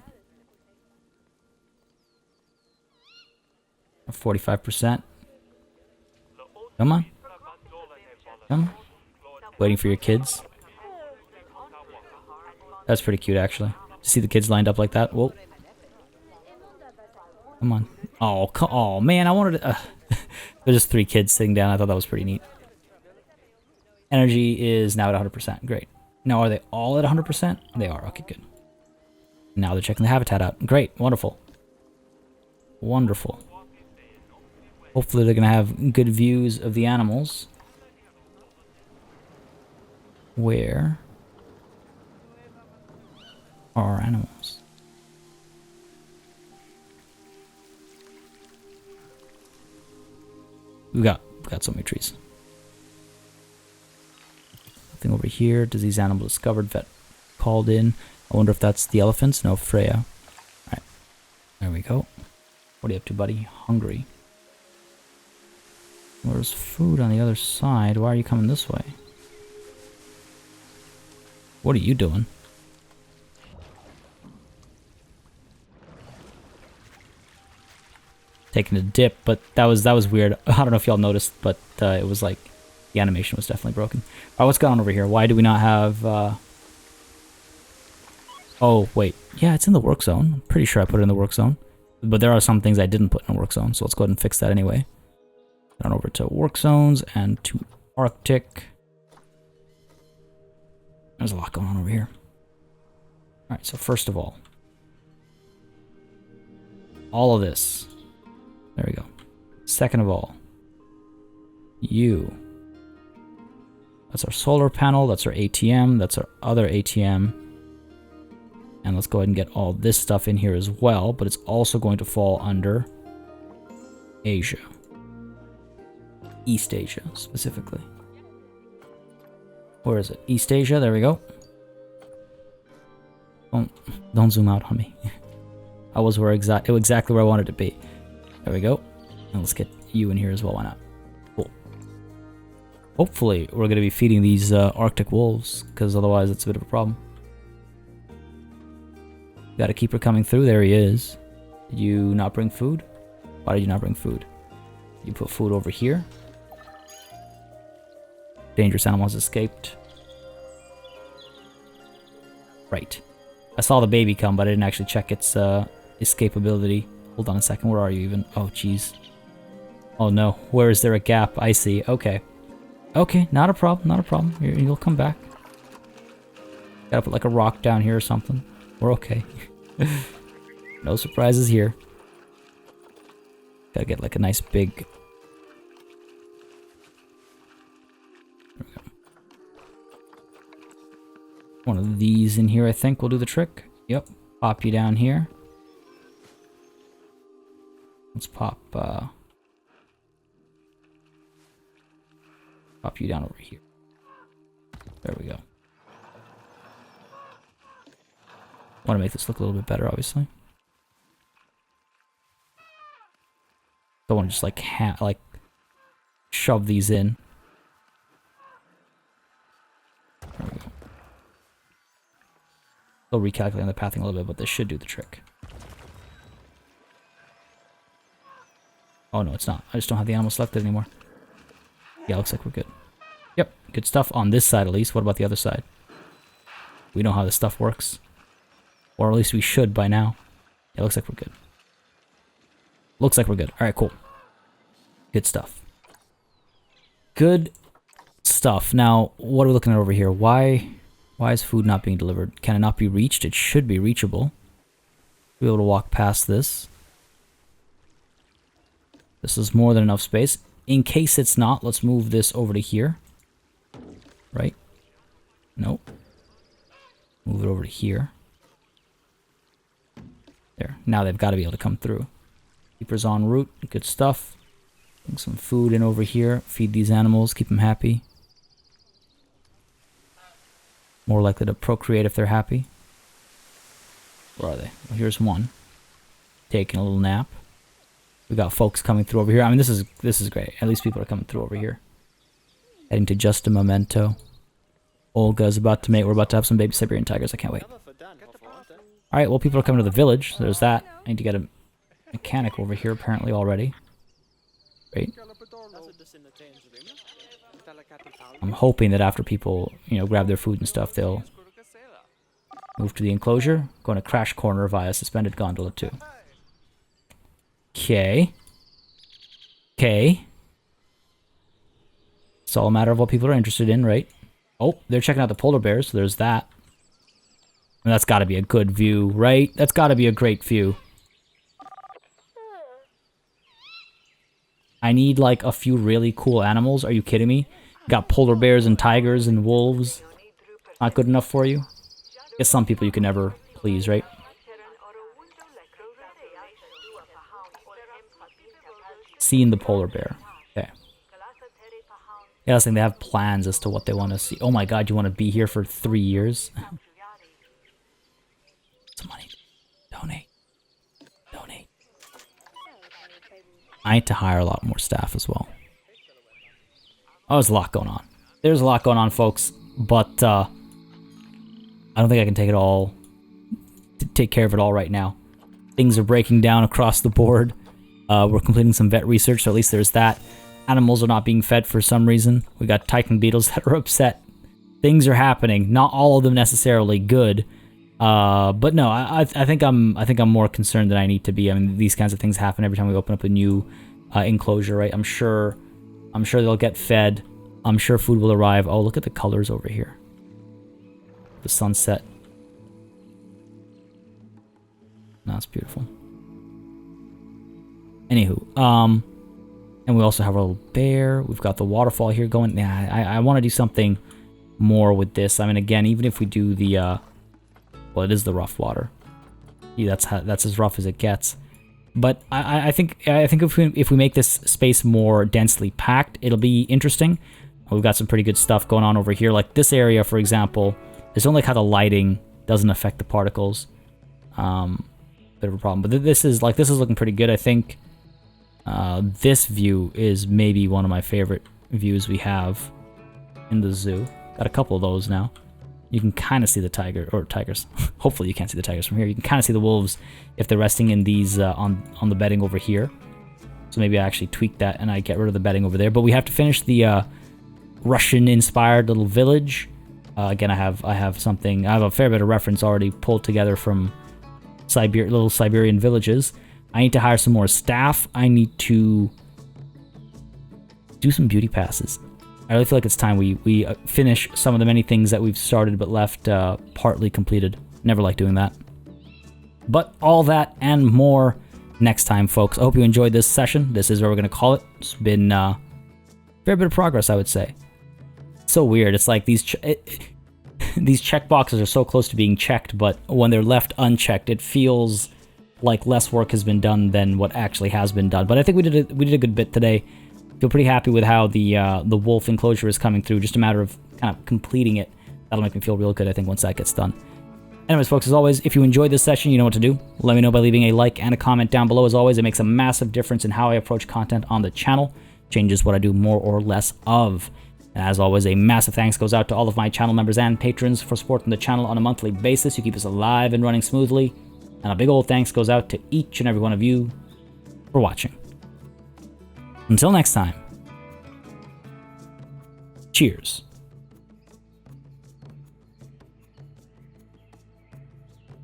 45%. Come on. Come on. Waiting for your kids. That's pretty cute, actually. To see the kids lined up like that. Whoa. Come on. Oh, man, I wanted to... There's just 3 kids sitting down. I thought that was pretty neat. Energy is now at 100%. Great. Now, are they all at 100%? They are. Okay, good. Now they're checking the habitat out. Great. Wonderful. Wonderful. Hopefully they're going to have good views of the animals. Where are our animals? We got so many trees. Nothing over here. Disease animal discovered. Vet called in. I wonder if that's the elephants. No, Freya. Alright. There we go. What are you up to, buddy? Hungry. There's food on the other side. Why are you coming this way? What are you doing? Taking a dip, but that was weird. I don't know if y'all noticed, but it was like the animation was definitely broken. Alright, what's going on over here? Why do we not have Oh, wait. Yeah, it's in the work zone. I'm pretty sure I put it in the work zone. But there are some things I didn't put in the work zone, so let's go ahead and fix that anyway. On over to work zones and to Arctic. There's a lot going on over here. Alright, so first of all of this. There we go. Second of all, that's our solar panel, that's our ATM, that's our other ATM. And let's go ahead and get all this stuff in here as well, but it's also going to fall under Asia. East Asia, specifically. Where is it? East Asia, there we go. Don't zoom out on me. I was exactly where I wanted to be. There we go. And let's get you in here as well. Why not? Cool. Hopefully, we're going to be feeding these Arctic wolves, because otherwise it's a bit of a problem. Got to keep her coming through. There he is. Did you not bring food? Why did you not bring food? You put food over here. Dangerous animals escaped. Right. I saw the baby come, but I didn't actually check its escapability. Hold on a second. Where are you even? Oh, jeez. Oh, no. Where is there a gap? I see. Okay. Okay, not a problem. Not a problem. You'll come back. Gotta put like a rock down here or something. We're okay. No surprises here. Gotta get like a nice big... There we go. One of these in here, I think, will do the trick. Yep. Pop you down here. Let's pop you down over here. There we go. Want to make this look a little bit better, obviously. Don't want to just like shove these in. There we go. Still recalculating the pathing a little bit, but this should do the trick. Oh no, it's not. I just don't have the animal selected anymore. Yeah, looks like we're good. Yep, good stuff on this side at least. What about the other side? We know how this stuff works. Or at least we should by now. Yeah, looks like we're good. Looks like we're good. Alright, cool. Good stuff. Good stuff. Now, what are we looking at over here? Why is food not being delivered? Can it not be reached? It should be reachable. Be able to walk past this. This is more than enough space. In case it's not, let's move this over to here. Right? Nope. Move it over to here. There. Now they've got to be able to come through. Keepers en route. Good stuff. Bring some food in over here. Feed these animals. Keep them happy. More likely to procreate if they're happy. Where are they? Well, here's one. Taking a little nap. We got folks coming through over here. I mean, this is great. At least people are coming through over here. Heading to Just a Memento. Olga's about to mate. We're about to have some baby Siberian tigers. I can't wait. Alright, well, people are coming to the village. So there's that. I need to get a mechanic over here apparently already. Great. I'm hoping that after people, grab their food and stuff, they'll move to the enclosure. Going to Crash Corner via Suspended Gondola 2. Okay. Okay. It's all a matter of what people are interested in, right? Oh, they're checking out the polar bears, so there's that. And that's gotta be a good view, right? That's gotta be a great view. I need, like, a few really cool animals. Are you kidding me? Got polar bears and tigers and wolves. Not good enough for you? I guess some people you can never please, right? Seeing the polar bear. Okay. Yeah, I was saying they have plans as to what they want to see. Oh my god, you want to be here for 3 years? Some money. Donate. Donate. I need to hire a lot more staff as well. Oh, there's a lot going on. There's a lot going on, folks. But, I don't think I can take care of it all right now. Things are breaking down across the board. We're completing some vet research, so at least there's that. Animals are not being fed for some reason. We got Titan beetles that are upset. Things are happening. Not all of them necessarily good. But no, I think I'm more concerned than I need to be. I mean, these kinds of things happen every time we open up a new enclosure, right? I'm sure they'll get fed. I'm sure food will arrive. Oh, look at the colors over here. The sunset. That's beautiful. Anywho, and we also have our little bear. We've got the waterfall here going. Yeah, I want to do something more with this. I mean, again, even if we do the, well, it is the rough water. Yeah, that's as rough as it gets. But I think if we make this space more densely packed, it'll be interesting. We've got some pretty good stuff going on over here. Like this area, for example, I just don't like how the lighting doesn't affect the particles. Bit of a problem, but this is looking pretty good. I think this view is maybe one of my favorite views we have in the zoo. Got a couple of those now. You can kind of see the tigers. Hopefully you can't see the tigers from here. You can kind of see the wolves if they're resting in these on the bedding over here. So maybe I actually tweak that and I get rid of the bedding over there. But we have to finish the Russian-inspired little village. Again, I have a fair bit of reference already pulled together from little Siberian villages. I need to hire some more staff. I need to do some beauty passes. I really feel like it's time we finish some of the many things that we've started but left partly completed. Never like doing that. But all that and more next time, folks. I hope you enjoyed this session. This is what we're going to call it. It's been a fair bit of progress, I would say. It's so weird. It's like these checkboxes are so close to being checked, but when they're left unchecked, it feels like less work has been done than what actually has been done. But I think we did a good bit today. Feel pretty happy with how the wolf enclosure is coming through. Just a matter of kind of completing it. That'll make me feel real good, I think, once that gets done. Anyways, folks, as always, if you enjoyed this session, you know what to do. Let me know by leaving a like and a comment down below. As always, it makes a massive difference in how I approach content on the channel. Changes what I do more or less of. And as always, a massive thanks goes out to all of my channel members and patrons for supporting the channel on a monthly basis. You keep us alive and running smoothly. And a big old thanks goes out to each and every one of you for watching. Until next time, cheers.